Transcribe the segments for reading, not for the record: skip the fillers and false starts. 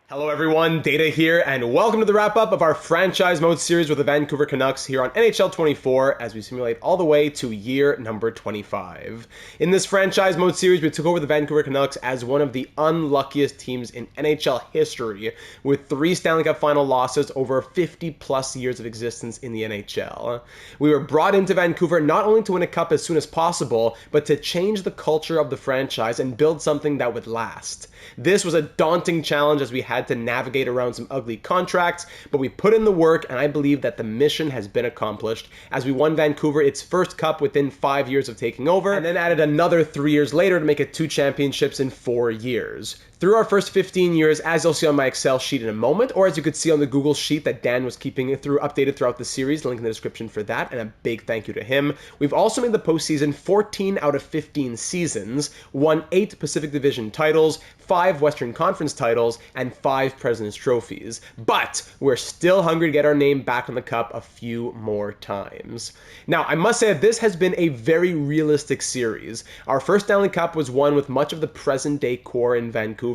Hello everyone, Data here, and welcome to the wrap-up of our franchise mode series with the Vancouver Canucks here on NHL 24 as we simulate all the way to year number 25. In this franchise mode series, we took over the Vancouver Canucks as one of the unluckiest teams in NHL history, with 3 Stanley Cup final losses over 50-plus years of existence in the NHL. We were brought into Vancouver not only to win a cup as soon as possible, but to change the culture of the franchise and build something that would last. This was a daunting challenge as we had to navigate around some ugly contracts, but we put in the work and I believe that the mission has been accomplished as we won Vancouver its first cup within 5 years of taking over and then added another 3 years later to make it 2 championships in 4 years. Through our first 15 years, as you'll see on my Excel sheet in a moment, or as you could see on the Google sheet that Dan was keeping updated throughout the series, link in the description for that, and a big thank you to him. We've also made the postseason 14 out of 15 seasons, won 8 Pacific Division titles, 5 Western Conference titles, and 5 President's Trophies. But we're still hungry to get our name back on the cup a few more times. Now, I must say that this has been a very realistic series. Our first Stanley Cup was won with much of the present-day core in Vancouver,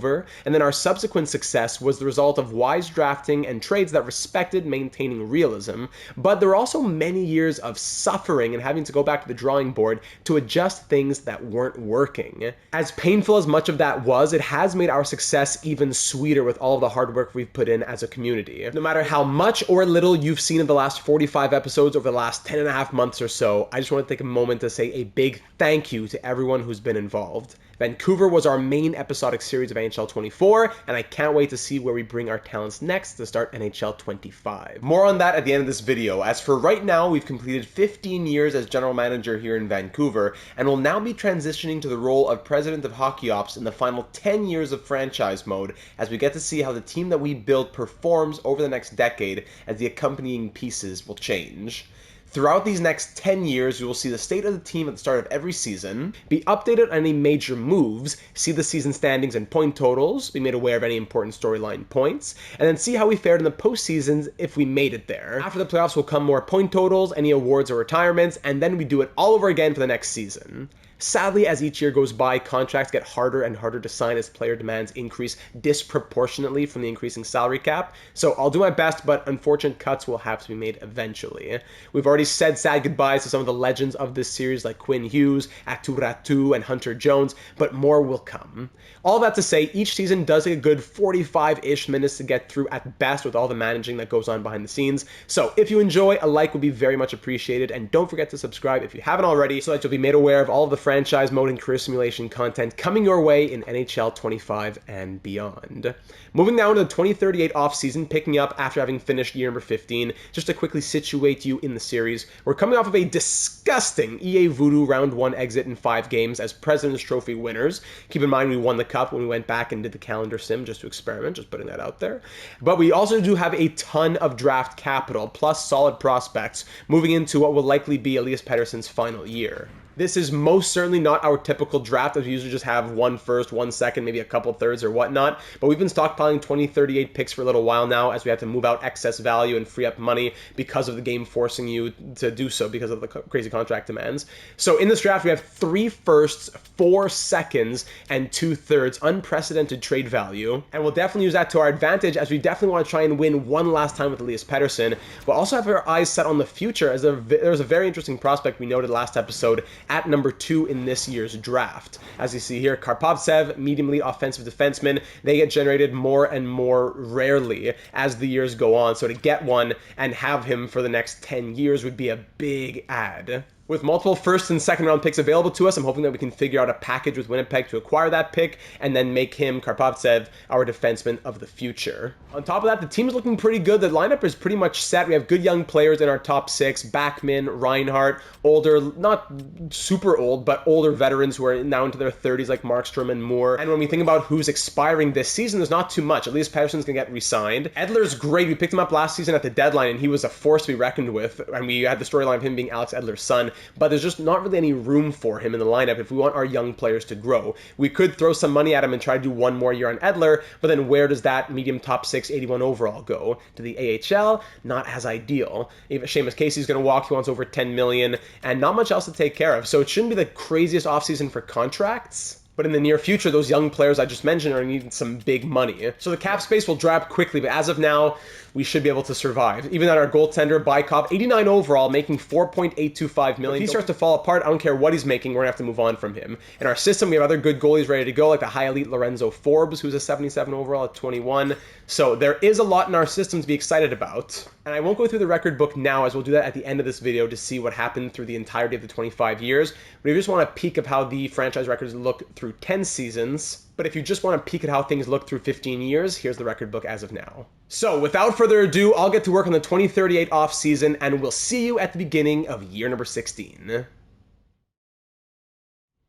and then our subsequent success was the result of wise drafting and trades that respected maintaining realism, but there were also many years of suffering and having to go back to the drawing board to adjust things that weren't working. As painful as much of that was, it has made our success even sweeter with all of the hard work we've put in as a community. No matter how much or little you've seen of the last 45 episodes over the last 10 and a half months or so, I just want to take a moment to say a big thank you to everyone who's been involved. Vancouver was our main episodic series of NHL 24, and I can't wait to see where we bring our talents next to start NHL 25. More on that at the end of this video. As for right now, we've completed 15 years as general manager here in Vancouver, and will now be transitioning to the role of president of hockey ops in the final 10 years of franchise mode, as we get to see how the team that we build performs over the next decade as the accompanying pieces will change. Throughout these next 10 years, we will see the state of the team at the start of every season, be updated on any major moves, see the season standings and point totals, be made aware of any important storyline points, and then see how we fared in the postseasons if we made it there. After the playoffs will come more point totals, any awards or retirements, and then we do it all over again for the next season. Sadly, as each year goes by, contracts get harder and harder to sign as player demands increase disproportionately from the increasing salary cap. So I'll do my best, but unfortunate cuts will have to be made eventually. We've already said sad goodbyes to some of the legends of this series like Quinn Hughes, Aatu Räty, and Hunter Jones, but more will come. All that to say, each season does take a good 45-ish minutes to get through at best with all the managing that goes on behind the scenes. So if you enjoy, a like would be very much appreciated, and don't forget to subscribe if you haven't already so that you'll be made aware of all of the franchise mode and career simulation content coming your way in NHL 25 and beyond. Moving now to the 2038 offseason, picking up after having finished year number 15, just to quickly situate you in the series, we're coming off of a disgusting EA Voodoo Round 1 exit in 5 games as President's Trophy winners. Keep in mind we won the cup when we went back and did the calendar sim just to experiment, just putting that out there. But we also do have a ton of draft capital, plus solid prospects, moving into what will likely be Elias Pettersson's final year. This is most certainly not our typical draft, as we usually just have 1 first, 1 second, maybe a couple thirds or whatnot, but we've been stockpiling 2038 picks for a little while now as we have to move out excess value and free up money because of the game forcing you to do so because of the crazy contract demands. So in this draft, we have 3 firsts, 4 seconds, and 2 thirds, unprecedented trade value, and we'll definitely use that to our advantage as we definitely want to try and win one last time with Elias Pettersson, but also have our eyes set on the future as there's a very interesting prospect we noted last episode at number 2 in this year's draft. As you see here, Karpovtsev, medium-elite offensive defenseman, they get generated more and more rarely as the years go on, so to get one and have him for the next 10 years would be a big add. With multiple first and second round picks available to us, I'm hoping that we can figure out a package with Winnipeg to acquire that pick and then make him, Karpovtsev, our defenseman of the future. On top of that, the team is looking pretty good. The lineup is pretty much set. We have good young players in our top 6, Backman, Reinhart, older, not super old, but older veterans who are now into their 30s like Markstrom and Moore. And when we think about who's expiring this season, there's not too much. At least Pettersson's going to get re-signed. Edler's great. We picked him up last season at the deadline, and he was a force to be reckoned with. And we had the storyline of him being Alex Edler's son. But there's just not really any room for him in the lineup if we want our young players to grow. We could throw some money at him and try to do one more year on Edler, but then where does that medium top 6, 81 overall go? To the AHL? Not as ideal. Even Seamus Casey's going to walk. He wants over $10 million, and not much else to take care of. So it shouldn't be the craziest offseason for contracts. But in the near future, those young players I just mentioned are needing some big money. So the cap space will drop quickly, but as of now, we should be able to survive. Even at our goaltender, Bykov, 89 overall, making $4.825 million. If he starts to fall apart, I don't care what he's making, we're going to have to move on from him. In our system, we have other good goalies ready to go, like the high elite Lorenzo Forbes, who's a 77 overall at 21. So there is a lot in our system to be excited about. And I won't go through the record book now, as we'll do that at the end of this video to see what happened through the entirety of the 25 years. But if you just want a peek of how the franchise records look through 10 seasons, but if you just want to peek at how things look through 15 years, here's the record book as of now. So without further ado, I'll get to work on the 2038 off season, and we'll see you at the beginning of year number 16.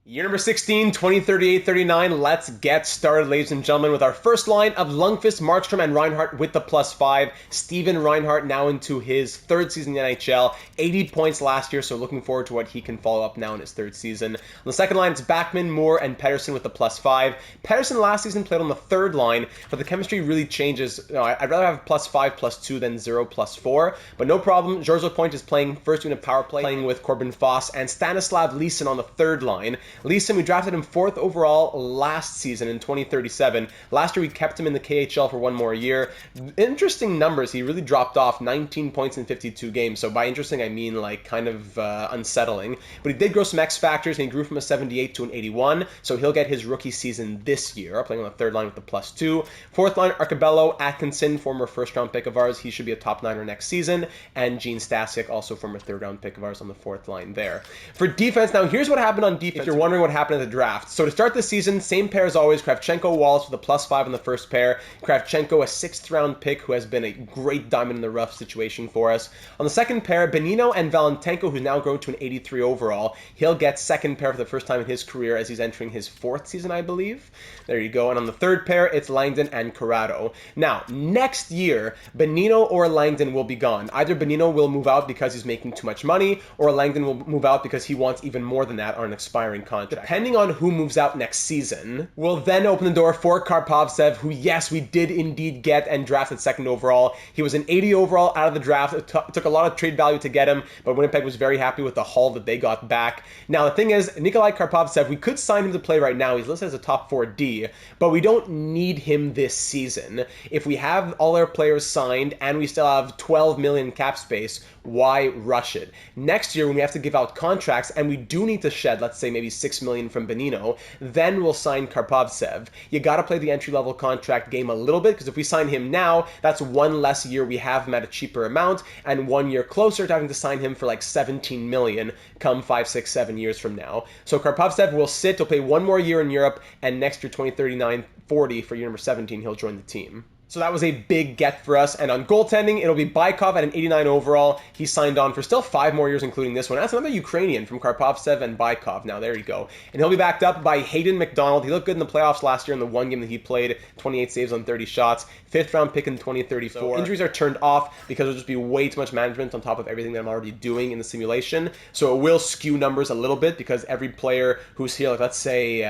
Year number 16, 2038-39, let's get started, ladies and gentlemen, with our first line of Lundqvist, Markstrom, and Reinhart with the +5. Steven Reinhart now into his third season in the NHL, 80 points last year, so looking forward to what he can follow up now in his third season. On the second line, it's Backman, Moore, and Pettersson with the +5. Pettersson last season played on the third line, but the chemistry really changes. I'd rather have +5, +2 than 0, +4, but no problem. Georges Lapointe is playing first unit power play, playing with Corbin Foss, and Stanislav Leeson on the third line. Leeson, we drafted him 4th overall last season in 2037. Last year, we kept him in the KHL for one more year. Interesting numbers. He really dropped off 19 points in 52 games. So by interesting, I mean like kind of unsettling. But he did grow some X factors, and he grew from a 78 to an 81. So he'll get his rookie season this year, playing on the third line with the +2. Fourth line, Arcabello, Atkinson, former first-round pick of ours. He should be a top niner next season. And Gene Stasic, also former third-round pick of ours on the fourth line there. For defense, now here's what happened on defense. If you're wondering what happened at the draft. So to start the season, same pair as always, Kravchenko, Wallace with a +5 on the first pair. Kravchenko, a 6th-round pick who has been a great diamond in the rough situation for us. On the second pair, Benino and Valentenko, who's now grown to an 83 overall. He'll get second pair for the first time in his career as he's entering his 4th season, I believe. There you go. And on the third pair, it's Langdon and Corrado. Now, next year, Benino or Langdon will be gone. Either Benino will move out because he's making too much money, or Langdon will move out because he wants even more than that on an expiring contract. Depending on who moves out next season, we'll then open the door for Karpovtsev, who, yes, we did indeed get and drafted 2nd overall. He was an 80 overall out of the draft. It took a lot of trade value to get him, but Winnipeg was very happy with the haul that they got back. Now, the thing is, Nikolai Karpovtsev, we could sign him to play right now. He's listed as a top 4D, but we don't need him this season. If we have all our players signed and we still have 12 million cap space, why rush it? Next year, when we have to give out contracts and we do need to shed, let's say maybe 6 million from Benino, then we'll sign Karpovtsev. You got to play the entry-level contract game a little bit, because if we sign him now, that's one less year we have him at a cheaper amount, and 1 year closer to having to sign him for like 17 million come 5, 6, 7 years from now. So Karpovtsev will sit, he'll play 1 more year in Europe, and next year, 2039-40 for year number 17, he'll join the team. So that was a big get for us. And on goaltending, it'll be Bykov at an 89 overall. He signed on for still 5 more years, including this one. That's another Ukrainian from Karpovtsev and Bykov. Now, there you go. And he'll be backed up by Hayden McDonald. He looked good in the playoffs last year in the one game that he played. 28 saves on 30 shots. 5th-round pick in 2034. So injuries are turned off because it'll just be way too much management on top of everything that I'm already doing in the simulation. So it will skew numbers a little bit because every player who's here, like let's say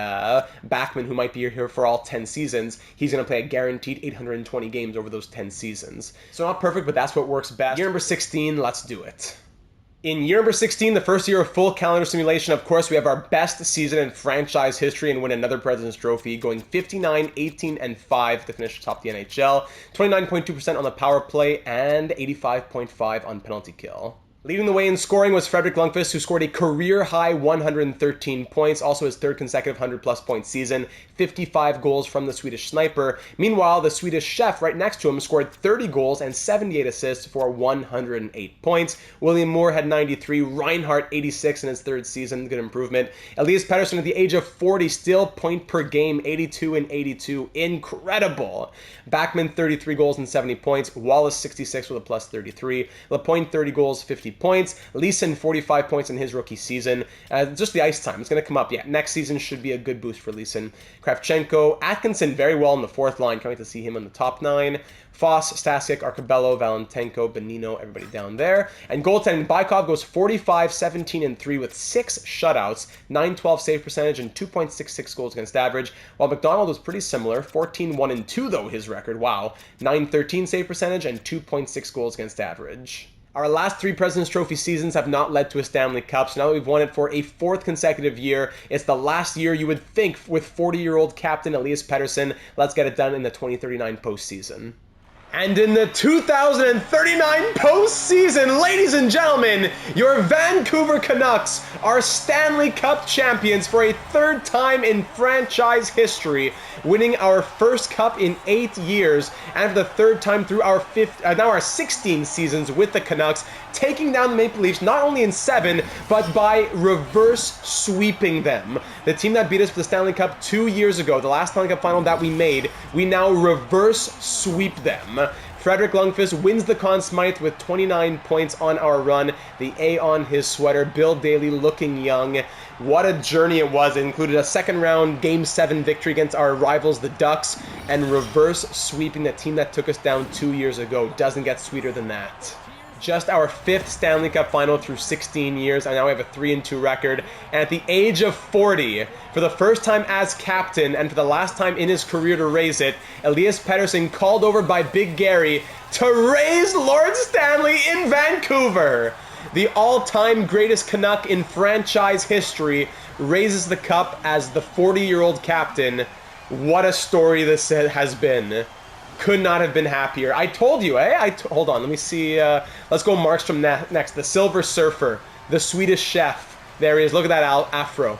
Backman, who might be here for all 10 seasons, he's going to play a guaranteed 820 games over those 10 seasons. So not perfect, but that's what works best. Year number 16, let's do it. In year number 16, the first year of full calendar simulation, of course, we have our best season in franchise history and win another President's Trophy, going 59, 18, and 5 to finish atop the NHL, 29.2% on the power play, and 85.5 on penalty kill. Leading the way in scoring was Fredrik Lundqvist, who scored a career-high 113 points, also his 3rd consecutive 100-plus point season, 55 goals from the Swedish sniper. Meanwhile, the Swedish chef right next to him scored 30 goals and 78 assists for 108 points. William Moore had 93, Reinhart 86 in his 3rd season, good improvement. Elias Pettersson at the age of 40, still point per game, 82 and 82, incredible. Backman 33 goals and 70 points, Wallace 66 with a +33, Lapointe 30 goals, 50 points. Leeson, 45 points in his rookie season. Just the ice time. It's going to come up. Yeah, next season should be a good boost for Leeson. Kravchenko, Atkinson very well in the 4th line. Can't wait to see him in the top 9. Foss, Stasic, Arcabello, Valentenko, Benino, everybody down there. And goaltending, Bykov goes 45, 17, and 3 with 6 shutouts, 912 save percentage, and 2.66 goals against average. While McDonald was pretty similar, 14, 1, and 2 though his record. Wow, 913 save percentage and 2.6 goals against average. Our last 3 President's Trophy seasons have not led to a Stanley Cup, so now that we've won it for a 4th consecutive year, it's the last year you would think with 40-year-old captain Elias Pettersson. Let's get it done in the 2039 postseason. And in the 2039 postseason, ladies and gentlemen, your Vancouver Canucks are Stanley Cup champions for a 3rd time in franchise history, winning our first cup in 8 years, and for the 3rd time through our now our 16 seasons with the Canucks, taking down the Maple Leafs not only in 7, but by reverse sweeping them. The team that beat us for the Stanley Cup 2 years ago, the last Stanley Cup final that we made, we now reverse sweep them. Frederick Lundqvist wins the Conn Smythe with 29 points on our run. The A on his sweater. Bill Daly looking young. What a journey it was. It included a 2nd round Game 7 victory against our rivals, the Ducks, and reverse sweeping the team that took us down 2 years ago. Doesn't get sweeter than that. Just our 5th Stanley Cup final through 16 years, and now we have a 3-2 record. And at the age of 40, for the first time as captain, and for the last time in his career to raise it, Elias Pettersson called over by Big Gary to raise Lord Stanley in Vancouver. The all-time greatest Canuck in franchise history raises the cup as the 40-year-old captain. What a story this has been. Could not have been happier. I told you, hold on, let me see. Let's go Markstrom next. The Silver Surfer, the Swedish Chef. There he is. Look at that afro.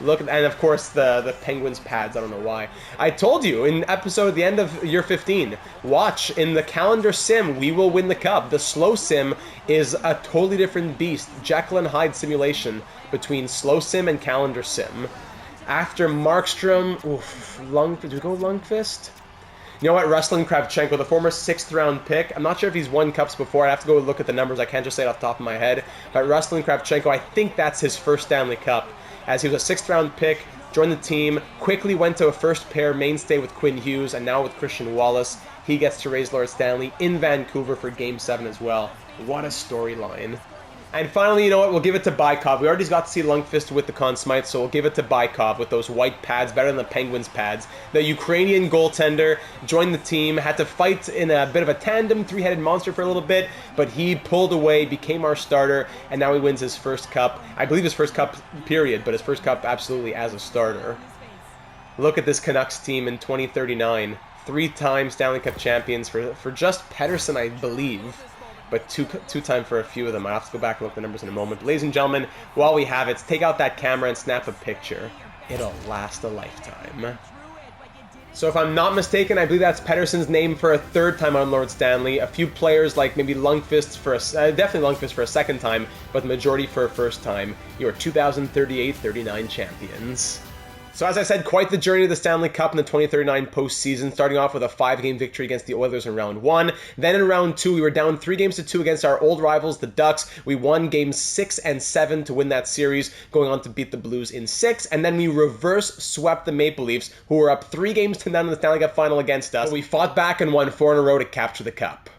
Look, and of course the Penguins pads. I don't know why. I told you in episode at the end of year 15. Watch in the calendar sim. We will win the cup. The slow sim is a totally different beast. Jekyll and Hyde simulation between slow sim and calendar sim. After Markstrom, did we go Lundqvist? You know what? Ruslan Kravchenko, the former 6th round pick. I'm not sure if he's won cups before. I have to go look at the numbers. I can't just say it off the top of my head. But Ruslan Kravchenko, I think that's his first Stanley Cup. As he was a 6th round pick, joined the team, quickly went to a first pair mainstay with Quinn Hughes, and now with Christian Wallace. He gets to raise Lord Stanley in Vancouver for Game 7 as well. What a storyline. And finally, you know what? We'll give it to Bykov. We already got to see Lundqvist with the Conn Smythe, so we'll give it to Bykov with those white pads, better than the Penguins pads. The Ukrainian goaltender joined the team, had to fight in a bit of a tandem, 3-headed monster for a little bit, but he pulled away, became our starter, and now he wins his first cup. I believe his first cup, period, but his first cup absolutely as a starter. Look at this Canucks team in 2039. 3-time Stanley Cup champions for just Pettersson, I believe. But two-time for a few of them. I'll have to go back and look at the numbers in a moment. But ladies and gentlemen, while we have it, take out that camera and snap a picture. It'll last a lifetime. So if I'm not mistaken, I believe that's Pettersson's name for a 3rd time on Lord Stanley. A few players like maybe Lundqvist for definitely Lundqvist for a 2nd time, but the majority for a 1st time. Your 2038-39 champions. So as I said, quite the journey to the Stanley Cup in the 2039 postseason, starting off with a 5-game victory against the Oilers in round 1. Then in round 2, we were down 3-2 against our old rivals, the Ducks. We won games 6 and 7 to win that series, going on to beat the Blues in 6. And then we reverse swept the Maple Leafs, who were up 3-0 in the Stanley Cup final against us. We fought back and won 4 in a row to capture the cup.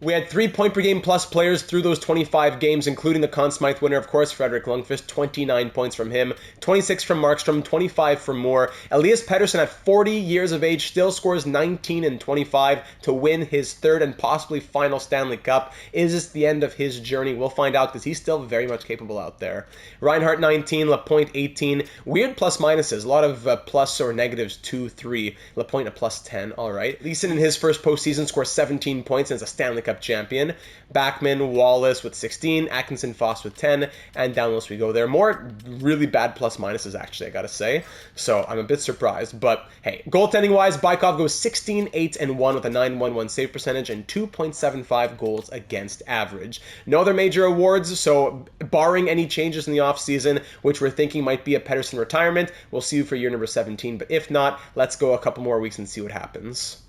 We had 3 point-per-game plus players through those 25 games, including the Conn Smythe winner, of course, Frederick Lundqvist, 29 points from him, 26 from Markstrom, 25 from Moore. Elias Pettersson, at 40 years of age, still scores 19 and 25 to win his 3rd and possibly final Stanley Cup. Is this the end of his journey? We'll find out, because he's still very much capable out there. Reinhart, 19, Lapointe, 18. Weird plus-minuses, a lot of plus or negatives, 2, 3. Lapointe, a plus 10, all right. Leeson, in his first postseason, scores 17 points and is a Stanley Cup champion. Backman, Wallace with 16, Atkinson, Foss with 10, and down the list we go there. More really bad plus-minuses, actually, I gotta say. So I'm a bit surprised, but hey, goaltending-wise, Bykov goes 16, 8, and 1 with a 9.11 save percentage and 2.75 goals against average. No other major awards, so barring any changes in the offseason, which we're thinking might be a Pettersson retirement, we'll see you for year number 17, but if not, let's go a couple more weeks and see what happens.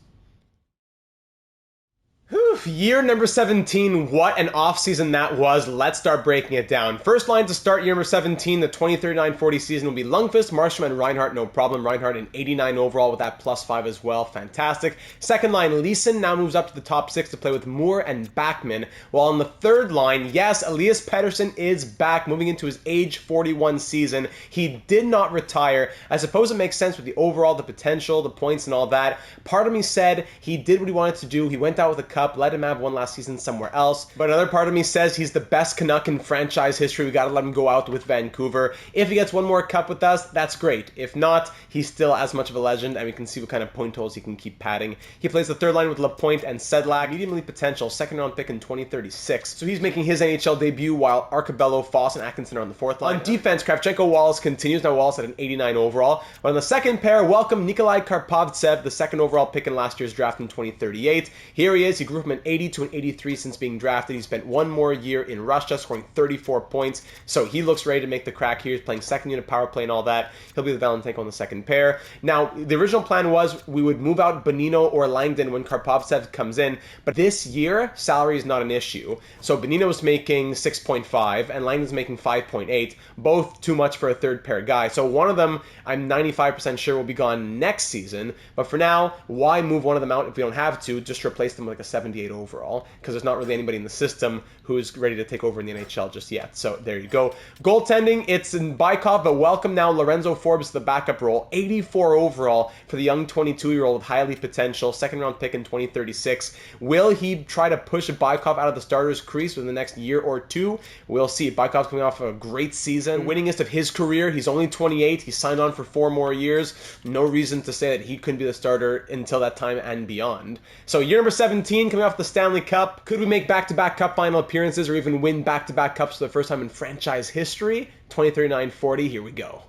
Year number 17, what an offseason that was. Let's start breaking it down. First line to start year number 17, the 2039-40 season will be Lundqvist, Markstrom, and Reinhart, no problem. Reinhart an 89 overall with that +5 as well, fantastic. Second line, Leeson now moves up to the top 6 to play with Moore and Backman. While on the third line, yes, Elias Pettersson is back, moving into his age 41 season. He did not retire. I suppose it makes sense with the overall, the potential, the points and all that. Part of me said he did what he wanted to do. He went out with a cup, let let him have one last season somewhere else. But another part of me says he's the best Canuck in franchise history. We got to let him go out with Vancouver. If he gets one more cup with us, that's great. If not, he's still as much of a legend, and we can see what kind of point totals he can keep padding. He plays the third line with Lapointe and Sedlak. Medium elite potential, second round pick in 2036. So he's making his NHL debut while Arcabello, Foss, and Atkinson are on the fourth line. On defense, Kravchenko Wallace continues. Now Wallace at an 89 overall. But on the second pair, welcome Nikolai Karpovtsev, the second overall pick in last year's draft in 2038. Here he is. He grew from an 80 to an 83 since being drafted. He spent one more year in Russia, scoring 34 points. So he looks ready to make the crack here. He's playing second unit power play and all that. He'll be the Valentenko on the second pair. Now, the original plan was we would move out Bonino or Langdon when Karpovtsev comes in, but this year, salary is not an issue. So Bonino's making 6.5 and Langdon's making 5.8, both too much for a third pair guy. So one of them, I'm 95% sure will be gone next season, but for now, why move one of them out if we don't have to? Just replace them with like a 78 overall, because there's not really anybody in the system who's ready to take over in the NHL just yet. So there you go. Goaltending, it's in Bykov, but welcome now Lorenzo Forbes to the backup role. 84 overall for the young 22-year-old with high elite potential, second round pick in 2036. Will he try to push Bykov out of the starter's crease within the next year or two? We'll see. Bykov's coming off a great season, winningest of his career. He's only 28. He signed on for 4 more years. No reason to say that he couldn't be the starter until that time and beyond. So year number 17, coming off the Stanley Cup. Could we make back-to-back cup final appearances or even win back-to-back cups for the first time in franchise history? 2039-40, here we go.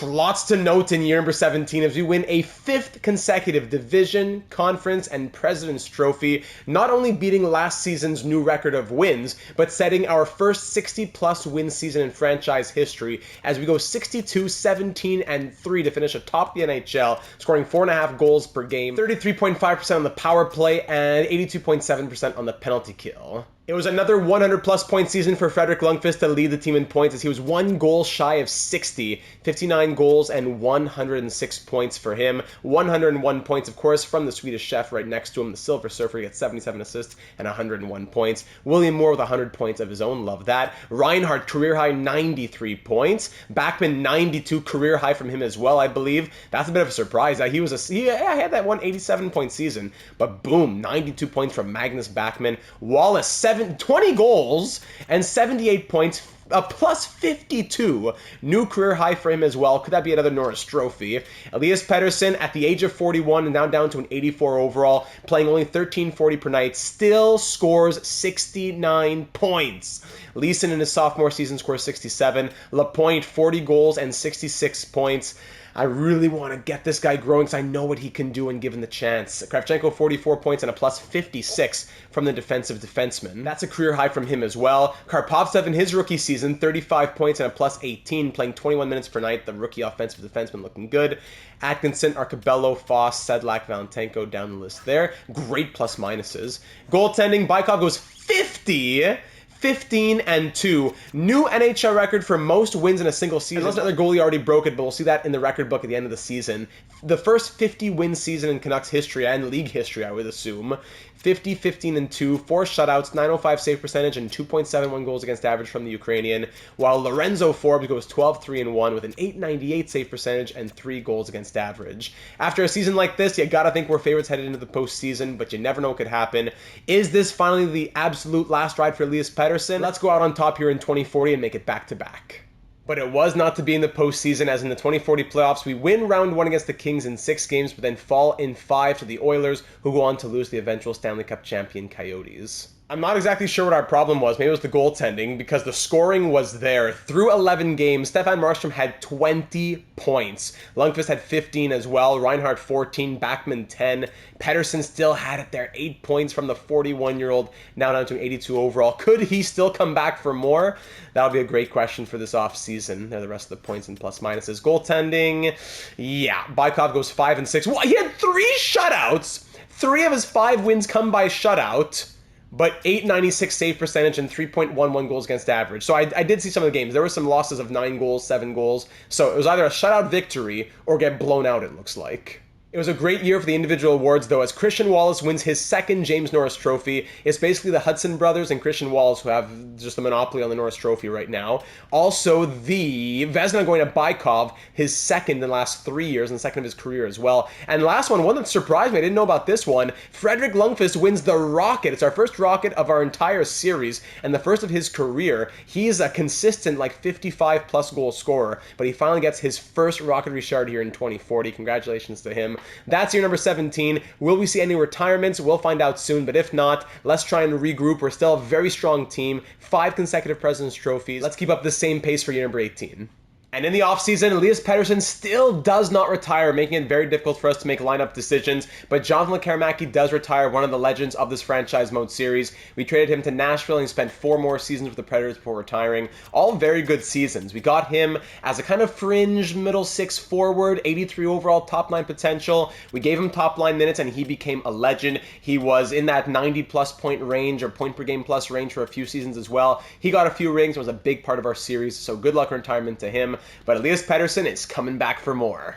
Lots to note in year number 17 as we win a 5th consecutive division, conference, and President's Trophy, not only beating last season's new record of wins, but setting our first 60-plus win season in franchise history as we go 62, 17, and 3 to finish atop the NHL, scoring 4.5 goals per game, 33.5% on the power play, and 82.7% on the penalty kill. It was another 100-plus point season for Frederick Lundqvist to lead the team in points as he was 1 goal shy of 60, 59 goals and 106 points for him. 101 points, of course, from the Swedish chef right next to him, the Silver Surfer. He gets 77 assists and 101 points. William Moore with 100 points of his own, love that. Reinhardt, career high 93 points. Backman, 92, career high from him as well, I believe. That's a bit of a surprise. He had that 187-point season, but boom, 92 points from Magnus Backman. Wallace, 20 goals and 78 points, a plus 52. New career high for him as well. Could that be another Norris Trophy? Elias Pettersson at the age of 41 and now down to an 84 overall, playing only 13.40 per night, still scores 69 points. Leeson in his sophomore season scores 67. Lapointe, 40 goals and 66 points. I really want to get this guy growing because I know what he can do when given the chance. Kravchenko, 44 points and a plus 56 from the defensive defenseman. That's a career high from him as well. Karpovtsev in his rookie season, 35 points and a plus 18, playing 21 minutes per night. The rookie offensive defenseman looking good. Atkinson, Arcabello, Foss, Sedlak, Valentenko down the list there. Great plus minuses. Goaltending, Bykov goes 50. 15 and 2. New NHL record for most wins in a single season. Unless another goalie already broke it, but we'll see that in the record book at the end of the season. The first 50-win season in Canucks history and league history, I would assume. 50, 15 and 2, 4 shutouts, 905 save percentage, and 2.71 goals against average from the Ukrainian, while Lorenzo Forbes goes 12, 3 and 1 with an 898 save percentage and 3 goals against average. After a season like this, you gotta think we're favorites headed into the postseason, but you never know what could happen. Is this finally the absolute last ride for Elias Pettersson? Let's go out on top here in 2040 and make it back-to-back. But it was not to be in the postseason, as in the 2040 playoffs, we win round 1 against the Kings in 6 games, but then fall in 5 to the Oilers, who go on to lose the eventual Stanley Cup champion Coyotes. I'm not exactly sure what our problem was. Maybe it was the goaltending, because the scoring was there. Through 11 games, Stefan Markstrom had 20 points. Lundqvist had 15 as well. Reinhardt 14, Backman 10. Pettersson still had it there. 8 points from the 41-year-old, now down to an 82 overall. Could he still come back for more? That'll be a great question for this offseason. There are the rest of the points and plus minuses. Goaltending, yeah. Bykov goes 5 and 6. Well, he had 3 shutouts. 3 of his 5 wins come by shutout. But 896 save percentage and 3.11 goals against average. So I did see some of the games. There were some losses of 9 goals, 7 goals. So it was either a shutout victory or get blown out, it looks like. It was a great year for the individual awards, though, as Christian Wallace wins his second James Norris Trophy. It's basically the Hudson brothers and Christian Wallace who have just a monopoly on the Norris Trophy right now. Also, the Vezina going to Bykov, his second in the last 3 years, and the second of his career as well. And last one that surprised me, I didn't know about this one, Frederick Lundqvist wins the Rocket. It's our first Rocket of our entire series, and the first of his career. He's a consistent, 55-plus goal scorer, but he finally gets his first Rocket Richard here in 2040. Congratulations to him. That's year number 17. Will we see any retirements? We'll find out soon, but if not, let's try and regroup. We're still a very strong team. 5 consecutive President's Trophies. Let's keep up the same pace for year number 18. And in the offseason, Elias Pettersson still does not retire, making it very difficult for us to make lineup decisions. But Jonathan Lekarmaki does retire, one of the legends of this franchise mode series. We traded him to Nashville, and he spent 4 more seasons with the Predators before retiring. All very good seasons. We got him as a kind of fringe middle 6 forward, 83 overall top line potential. We gave him top line minutes, and he became a legend. He was in that 90-plus point range or point per game plus range for a few seasons as well. He got a few rings and was a big part of our series, so good luck in retirement to him. But Elias Pettersson is coming back for more.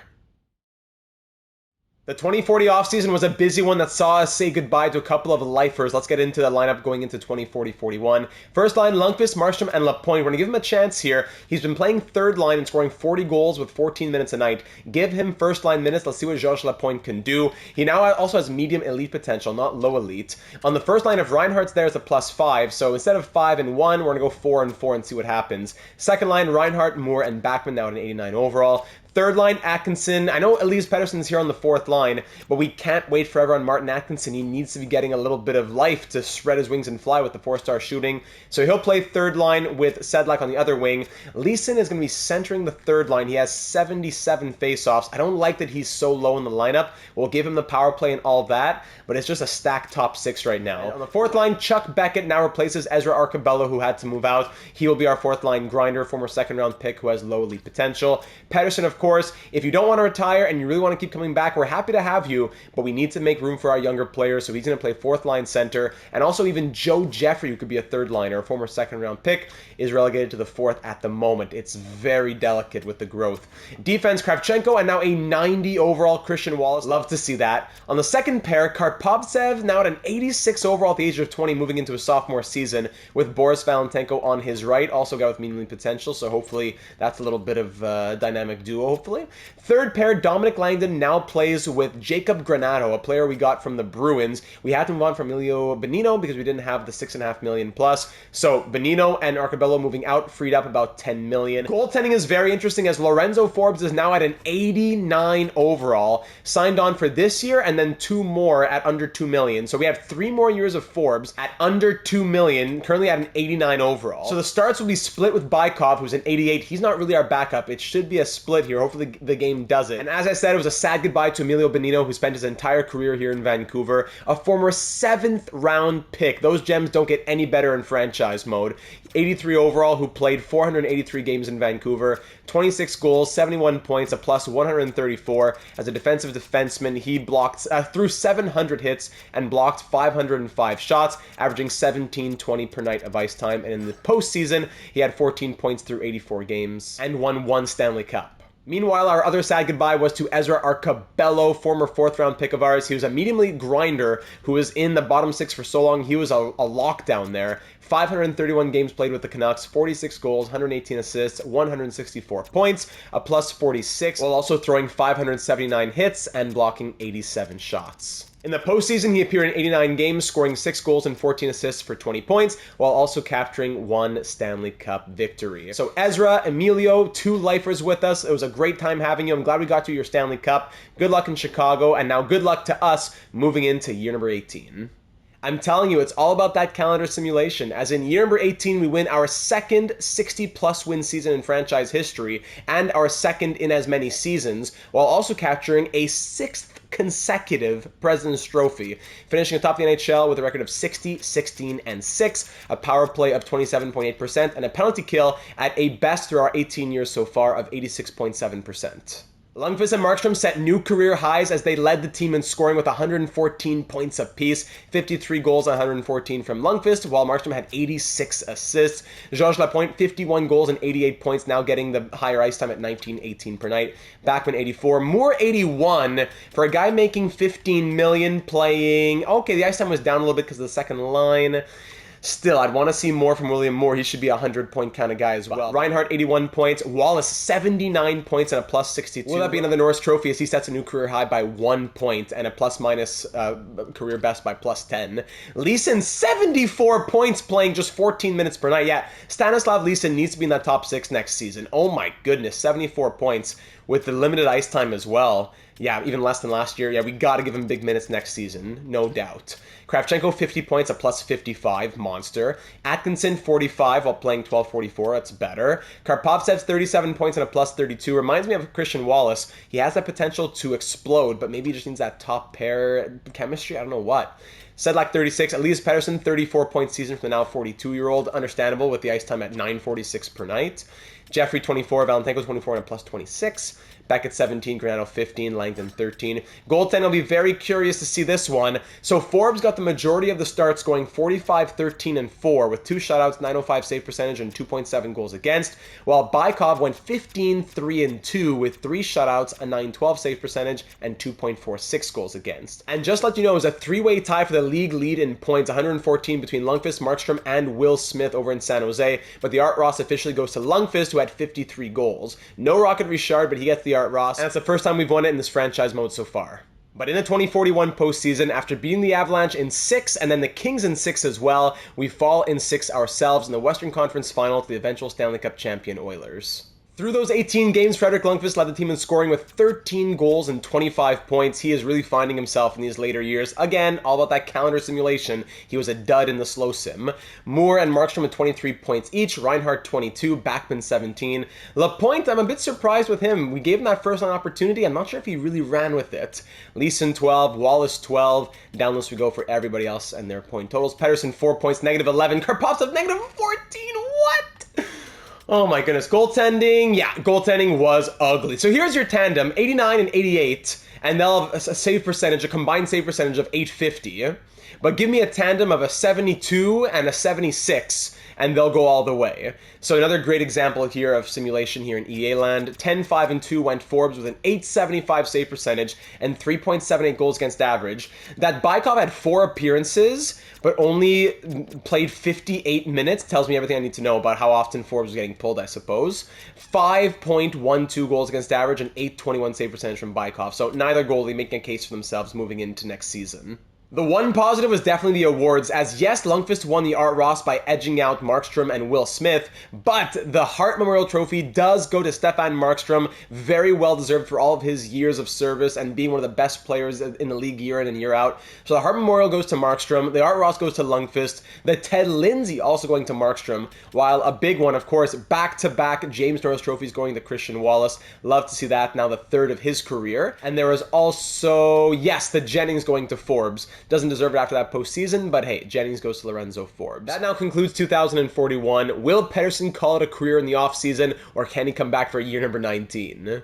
The 2040 offseason was a busy one that saw us say goodbye to a couple of lifers. Let's get into the lineup going into 2040-41. First line, Lundqvist, Markstrom, and Lapointe. We're going to give him a chance here. He's been playing third line and scoring 40 goals with 14 minutes a night. Give him first line minutes. Let's see what Georges Lapointe can do. He now also has medium elite potential, not low elite. On the first line, if Reinhardt's there, it's a +5. So instead of 5 and 1, we're going to go 4 and 4 and see what happens. Second line, Reinhardt, Moore, and Backman, now at an 89 overall. Third line, Atkinson. I know Elias Pettersson's here on the fourth line, but we can't wait forever on Martin Atkinson. He needs to be getting a little bit of life to spread his wings and fly with the 4-star shooting. So he'll play third line with Sedlak on the other wing. Leeson is going to be centering the third line. He has 77 faceoffs. I don't like that he's so low in the lineup. We'll give him the power play and all that, but it's just a stacked top 6 right now. And on the fourth line, Chuck Beckett now replaces Ezra Arcabello, who had to move out. He will be our fourth line grinder, former second-round pick who has low elite potential. Pettersson, of course, if you don't want to retire and you really want to keep coming back, we're happy to have you, but we need to make room for our younger players, so he's going to play fourth line center. And also even Joe Jeffrey, who could be a third liner, a former second round pick, is relegated to the fourth at the moment. It's very delicate with the growth. Defense, Kravchenko, and now a 90 overall Christian Wallace. Love to see that. On the second pair, Karpovtsev, now at an 86 overall at the age of 20, moving into a sophomore season, with Boris Valentenko on his right, also a guy with medium potential, so hopefully that's a little bit of a dynamic duo, hopefully. Third pair, Dominic Langdon now plays with Jacob Granato, a player we got from the Bruins. We had to move on from Emilio Benino because we didn't have the $6.5 million plus. So Benino and Arcabello moving out, freed up about $10 million. Goaltending is very interesting as Lorenzo Forbes is now at an 89 overall, signed on for this year and then 2 more at under $2 million. So we have 3 more years of Forbes at under $2 million, currently at an 89 overall. So the starts will be split with Bykov, who's an 88. He's not really our backup. It should be a split here. Hopefully the game does it. And as I said, it was a sad goodbye to Emilio Benino, who spent his entire career here in Vancouver. A former 7th round pick. Those gems don't get any better in franchise mode. 83 overall, who played 483 games in Vancouver, 26 goals, 71 points, a plus 134. As a defensive defenseman, he blocked through 700 hits and blocked 505 shots, averaging 17-20 per night of ice time. And in the postseason, he had 14 points through 84 games and won 1 Stanley Cup. Meanwhile, our other sad goodbye was to Ezra Arcabello, former 4th-round pick of ours. He was a medium elite grinder who was in the bottom 6 for so long. He was a lockdown there. 531 games played with the Canucks, 46 goals, 118 assists, 164 points, a plus 46, while also throwing 579 hits and blocking 87 shots. In the postseason, he appeared in 89 games, scoring 6 goals and 14 assists for 20 points, while also capturing 1 Stanley Cup victory. So Ezra, Emilio, 2 lifers with us. It was a great time having you. I'm glad we got to your Stanley Cup. Good luck in Chicago, and now good luck to us moving into year number 18. I'm telling you, it's all about that calendar simulation. As in year number 18, we win our second 60-plus win season in franchise history and our second in as many seasons, while also capturing a 6th consecutive President's Trophy, finishing atop the NHL with a record of 60, 16, and 6, a power play of 27.8%, and a penalty kill at a best through our 18 years so far of 86.7%. Lundqvist and Markstrom set new career highs as they led the team in scoring with 114 points apiece, 53 goals and 114 from Lundqvist, while Markstrom had 86 assists. Georges Lapointe, 51 goals and 88 points, now getting the higher ice time at 19-18 per night. Backman, 84. Moore, 81. For a guy making $15 million playing... Okay, the ice time was down a little bit because of the second line. Still, I'd want to see more from William Moore. He should be a 100-point kind of guy as well. Reinhart, 81 points. Wallace, 79 points and a plus 62. Will that be another Norris Trophy as he sets a new career high by 1 point and a plus-minus career best by plus 10. Leeson, 74 points playing just 14 minutes per night. Yeah, Stanislav Leeson needs to be in that top 6 next season. Oh my goodness, 74 points with the limited ice time as well. Yeah, even less than last year. Yeah, we got to give him big minutes next season, no doubt. Kravchenko, 50 points, a plus 55, monster. Atkinson, 45 while playing 12:44, that's better. Karpovtsev's 37 points and a plus 32. Reminds me of Christian Wallace. He has that potential to explode, but maybe he just needs that top pair chemistry. I don't know what. Sedlak, 36. Elias Pettersson, 34-point season for the now 42-year-old. Understandable with the ice time at 9:46 per night. Jeffrey, 24. Valentenko, 24 and a plus 26. Beckett, 17. Granado, 15. Langdon, 13. Goaltending, I'll be very curious to see this one. So Forbes got the majority of the starts going 45, 13, and 4 with 2 shutouts, 905 save percentage, and 2.7 goals against, while Bykov went 15, 3, and 2 with 3 shutouts, a 912 save percentage, and 2.46 goals against. And just to let you know, it was a 3-way tie for the league lead in points, 114 between Lundqvist, Markstrom, and Will Smith over in San Jose, but the Art Ross officially goes to Lundqvist, who had 53 goals. No Rocket Richard, but he gets the Art Ross, and it's the first time we've won it in this franchise mode so far. But in the 2041 postseason, after beating the Avalanche in 6 and then the Kings in 6 as well, we fall in 6 ourselves in the Western Conference Final to the eventual Stanley Cup champion Oilers. Through those 18 games, Fredrik Lundqvist led the team in scoring with 13 goals and 25 points. He is really finding himself in these later years. Again, all about that calendar simulation. He was a dud in the slow sim. Moore and Markstrom with 23 points each. Reinhart, 22. Backman, 17. Lapointe, I'm a bit surprised with him. We gave him that first line opportunity. I'm not sure if he really ran with it. Leeson, 12. Wallace, 12. Down the list we go for everybody else and their point totals. Pettersson, 4 points, negative 11. Karpovtsev, negative 14. What? Oh my goodness, goaltending, yeah, goaltending was ugly. So here's your tandem, 89 and 88, and they'll have a save percentage, a combined save percentage of 850. But give me a tandem of a 72 and a 76, and they'll go all the way. So another great example here of simulation here in EA land. 10, 5, and 2 went Forbes with an 875 save percentage and 3.78 goals against average. That Bykov had 4 appearances, but only played 58 minutes. Tells me everything I need to know about how often Forbes was getting pulled, I suppose. 5.12 goals against average and 821 save percentage from Bykov. So neither goalie making a case for themselves moving into next season. The one positive was definitely the awards, as yes, Lundqvist won the Art Ross by edging out Markstrom and Will Smith, but the Hart Memorial Trophy does go to Stefan Markstrom, very well deserved for all of his years of service and being one of the best players in the league year in and year out. So the Hart Memorial goes to Markstrom, the Art Ross goes to Lundqvist, the Ted Lindsay also going to Markstrom, while a big one, of course, back-to-back James Norris trophies going to Christian Wallace. Love to see that, now the 3rd of his career. And there was also, yes, the Jennings going to Forbes. Doesn't deserve it after that postseason, but hey, Jennings goes to Lorenzo Forbes. That now concludes 2041. Will Pettersson call it a career in the offseason, or can he come back for year number 19?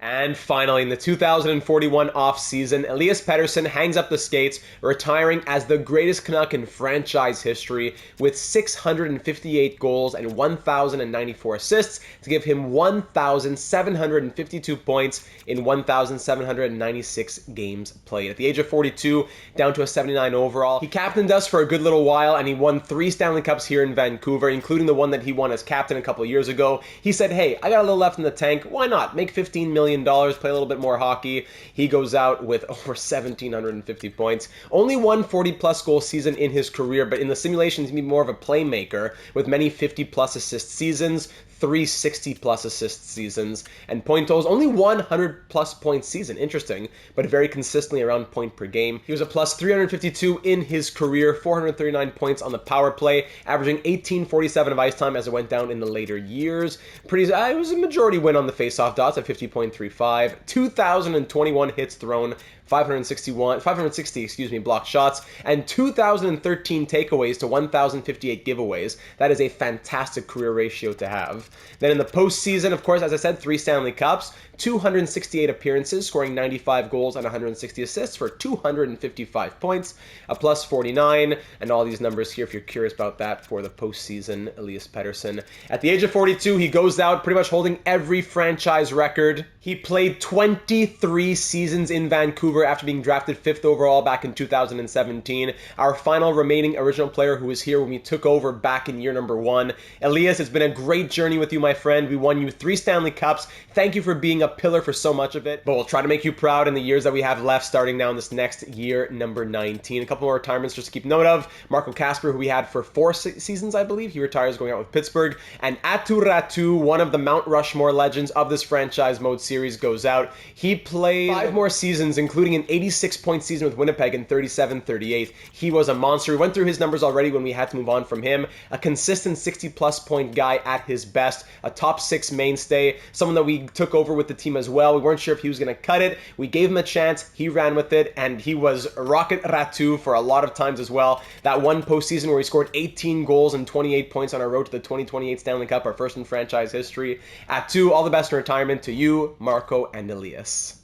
And finally, in the 2041 offseason, Elias Pettersson hangs up the skates, retiring as the greatest Canuck in franchise history with 658 goals and 1,094 assists to give him 1,752 points in 1,796 games played. At the age of 42, down to a 79 overall. He captained us for a good little while, and he won 3 Stanley Cups here in Vancouver, including the one that he won as captain a couple years ago. He said, hey, I got a little left in the tank. Why not? Make $15 million, play a little bit more hockey. He goes out with over 1,750 points. Only one 40-plus goal season in his career, but in the simulations, he's more of a playmaker with many 50-plus assist seasons, 3 60-plus assist seasons, and point totals, only 100-plus point season. Interesting, but very consistently around point per game. He was a plus 352 in his career, 439 points on the power play, averaging 1847 of ice time as it went down in the later years. It was a majority win on the faceoff dots at 50.35, 2,021 hits thrown, 560 blocked shots, and 2,013 takeaways to 1,058 giveaways. That is a fantastic career ratio to have. Then in the postseason, of course, as I said, 3 Stanley Cups, 268 appearances, scoring 95 goals and 160 assists for 255 points, a plus 49, and all these numbers here if you're curious about that for the postseason. Elias Pettersson. At the age of 42, he goes out pretty much holding every franchise record. He played 23 seasons in Vancouver after being drafted 5th overall back in 2017. Our final remaining original player who was here when we took over back in year number 1. Elias, it's been a great journey with you, my friend. We won you 3 Stanley Cups. Thank you for being a pillar for so much of it, but we'll try to make you proud in the years that we have left starting now in this next year, number 19. A couple more retirements just to keep note of. Marco Kasper, who we had for 4 seasons, I believe. He retires going out with Pittsburgh. And Aatu Räty, one of the Mount Rushmore legends of this franchise mode series, goes out. He played 5 more seasons, including an 86-point season with Winnipeg in 37-38. He was a monster. We went through his numbers already when we had to move on from him. A consistent 60-plus point guy at his best. A top 6 mainstay. Someone that we took over with the team as well. We weren't sure if he was going to cut it. We gave him a chance. He ran with it, and he was Rocket Räty for a lot of times as well. That one postseason where he scored 18 goals and 28 points on our road to the 2028 Stanley Cup, our first in franchise history. Atu, all the best in retirement to you, Marco, and Elias.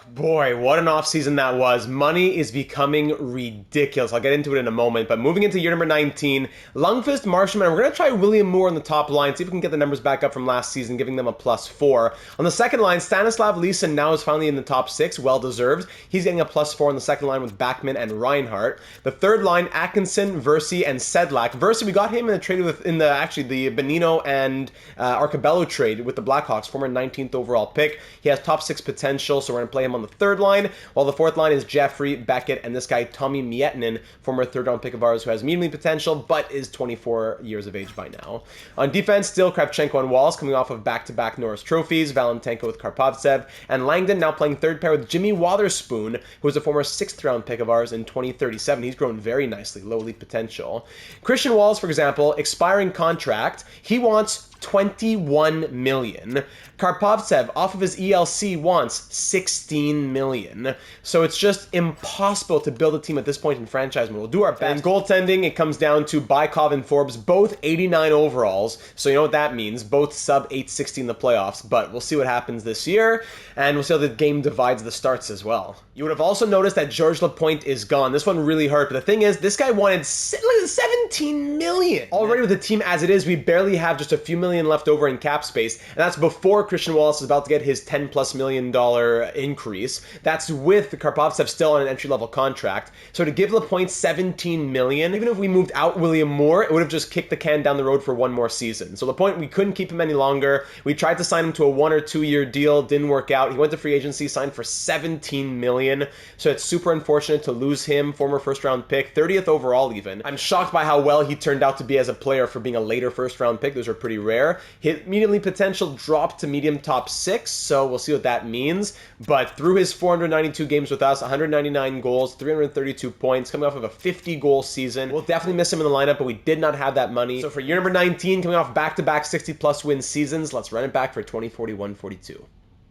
Boy, what an offseason that was. Money is becoming ridiculous. I'll get into it in a moment. But moving into year number 19, Lundqvist, Marchand, we're going to try William Moore on the top line, see if we can get the numbers back up from last season, giving them a +4. On the second line, Stanislav Leeson now is finally in the top 6, well-deserved. He's getting a +4 on the second line with Backman and Reinhart. The third line, Atkinson, Versi, and Sedlak. Versi, we got him in a trade the Benino and Arcabello trade with the Blackhawks, former 19th overall pick. He has top 6 potential, so we're going to play him on the third line, while the fourth line is Jeffrey, Beckett, and this guy Tommy Miettinen, former third-round pick of ours who has medium potential, but is 24 years of age by now. On defense, still Kravchenko and Walls coming off of back-to-back Norris trophies, Valentenko with Karpovtsev, and Langdon now playing third pair with Jimmy Wotherspoon, who was a former 6th-round pick of ours in 2037. He's grown very nicely, low elite potential. Christian Walls, for example, expiring contract, he wants $21 million. Karpovtsev, off of his ELC, wants $16 million. So it's just impossible to build a team at this point in franchise mode. We'll do our best. And goaltending, it comes down to Bykov and Forbes, both 89 overalls. So you know what that means. Both sub 860 in the playoffs. But we'll see what happens this year. And we'll see how the game divides the starts as well. You would have also noticed that Georges Lapointe is gone. This one really hurt. But the thing is, this guy wanted $17 million. Already with the team as it is, we barely have just a few million left over in cap space. And that's before Christian Wallace is about to get his $10+ million increase. That's with Karpovtsev still on an entry-level contract. So to give Lapointe $17 million, even if we moved out William Moore, it would have just kicked the can down the road for one more season. So Lapointe, we couldn't keep him any longer. We tried to sign him to a 1 or 2 year deal, didn't work out. He went to free agency, signed for $17 million. So it's super unfortunate to lose him, former first-round pick, 30th overall even. I'm shocked by how well he turned out to be as a player for being a later first-round pick. Those are pretty rare. His immediately potential dropped to medium top 6, so we'll see what that means. But through his 492 games with us, 199 goals, 332 points, coming off of a 50-goal season. We'll definitely miss him in the lineup, but we did not have that money. So for year number 19, coming off back-to-back 60-plus win seasons, let's run it back for 2041-42.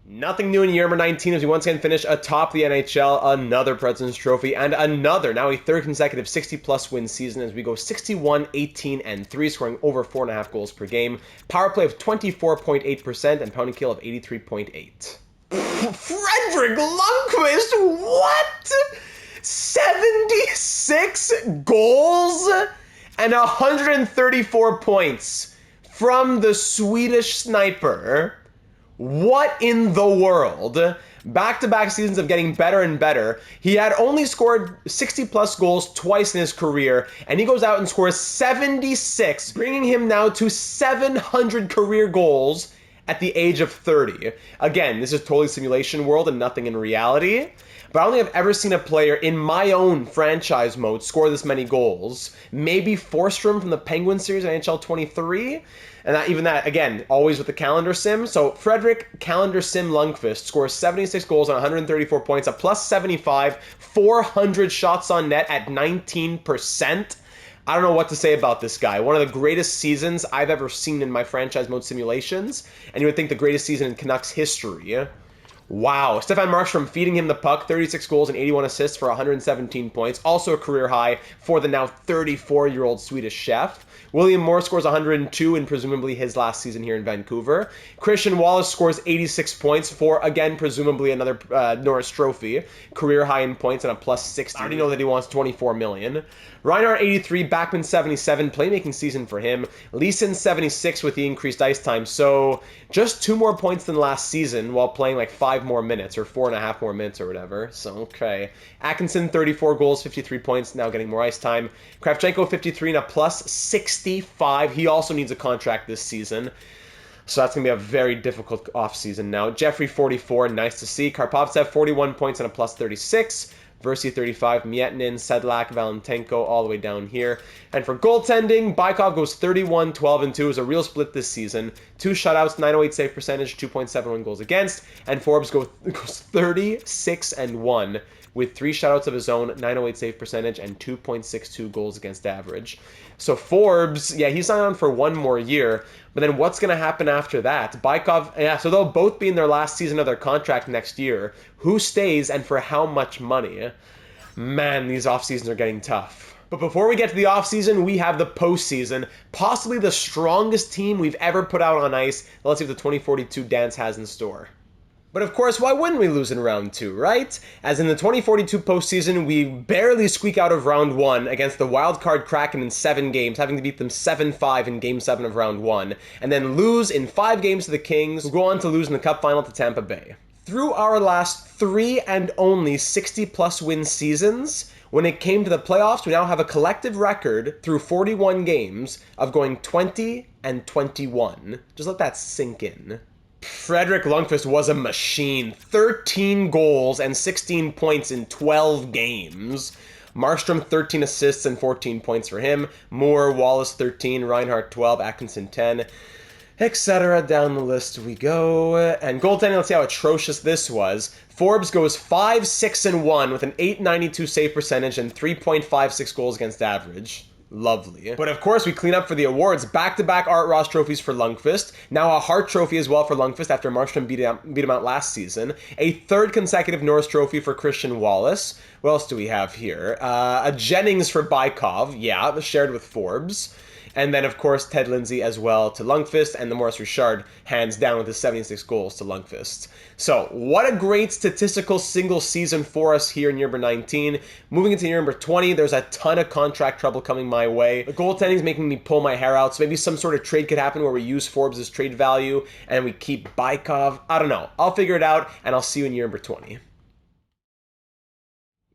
Nothing new in year number 19 as we once again finish atop the NHL, another President's Trophy, and another, now a third consecutive 60-plus win season as we go 61, 18, and 3, scoring over 4.5 goals per game. Power play of 24.8% and pounding kill of 83.8. Frederick Lundqvist, what? 76 goals and 134 points from the Swedish sniper. What in the world? Back-to-back seasons of getting better and better. He had only scored 60-plus goals twice in his career, and he goes out and scores 76, bringing him now to 700 career goals at the age of 30. Again, this is totally simulation world and nothing in reality. But I only have ever seen a player in my own franchise mode score this many goals. Maybe Forsström from the Penguins series in NHL 23. And even that, again, always with the calendar sim. So Frederick Calendar Sim Lundqvist scores 76 goals on 134 points, a +75, 400 shots on net at 19%. I don't know what to say about this guy. One of the greatest seasons I've ever seen in my franchise mode simulations. And you would think the greatest season in Canucks history. Wow. Stefan Markstrom feeding him the puck, 36 goals and 81 assists for 117 points. Also a career high for the now 34-year-old Swedish chef. William Moore scores 102 in presumably his last season here in Vancouver. Christian Wallace scores 86 points for, again, presumably another Norris Trophy. Career high in points and a plus 60. I already know that he wants 24 million. Reinhart 83, Backman 77, playmaking season for him. Leeson 76 with the increased ice time. So just 2 more points than last season while playing like 5 more minutes or 4.5 more minutes or whatever. So, okay. Atkinson 34 goals, 53 points, now getting more ice time. Kravchenko 53 and a plus 65. He also needs a contract this season. So that's going to be a very difficult offseason now. Jeffrey 44, nice to see. Karpovtsev 41 points and a plus 36. Versi 35, Mietnin, Sedlak, Valentenko all the way down here. And for goaltending, Bykov goes 31, 12, and 2. It was a real split this season. 2 shutouts, 908 save percentage, 2.71 goals against. And Forbes goes 36 and 1 with 3 shutouts of his own, 908 save percentage, and 2.62 goals against average. So Forbes, yeah, he's signed on for 1 more year. But then what's going to happen after that? Bykov, yeah, so they'll both be in their last season of their contract next year. Who stays and for how much money? Man, these off seasons are getting tough. But before we get to the offseason, we have the postseason, possibly the strongest team we've ever put out on ice. Let's see what the 2042 dance has in store. But of course, why wouldn't we lose in round 2, right? As in the 2042 postseason, we barely squeak out of round 1 against the wildcard Kraken in 7 games, having to beat them 7-5 in game 7 of round 1, and then lose in 5 games to the Kings, who go on to lose in the Cup final to Tampa Bay. Through our last 3 and only 60-plus win seasons, when it came to the playoffs, we now have a collective record through 41 games of going 20 and 21. Just let that sink in. Fredrik Lundqvist was a machine. 13 goals and 16 points in 12 games. Markstrom, 13 assists and 14 points for him. Moore, Wallace, 13. Reinhart, 12. Atkinson, 10. Etc. Down the list we go. And goaltending, let's see how atrocious this was. Forbes goes 5-6-1 with an 892 save percentage and 3.56 goals against average. Lovely. But of course, we clean up for the awards. Back-to-back Art Ross trophies for Lundqvist. Now a Hart trophy as well for Lundqvist after Markstrom beat him out last season. A 3rd consecutive Norris trophy for Christian Wallace. What else do we have here? A Jennings for Bykov. Yeah, shared with Forbes. And then, of course, Ted Lindsay as well to Lundqvist, and the Maurice Richard hands down with his 76 goals to Lundqvist. So, what a great statistical single season for us here in year number 19. Moving into year number 20, there's a ton of contract trouble coming my way. The goaltending is making me pull my hair out, so maybe some sort of trade could happen where we use Forbes' trade value, and we keep Bykov. I don't know. I'll figure it out, and I'll see you in year number 20.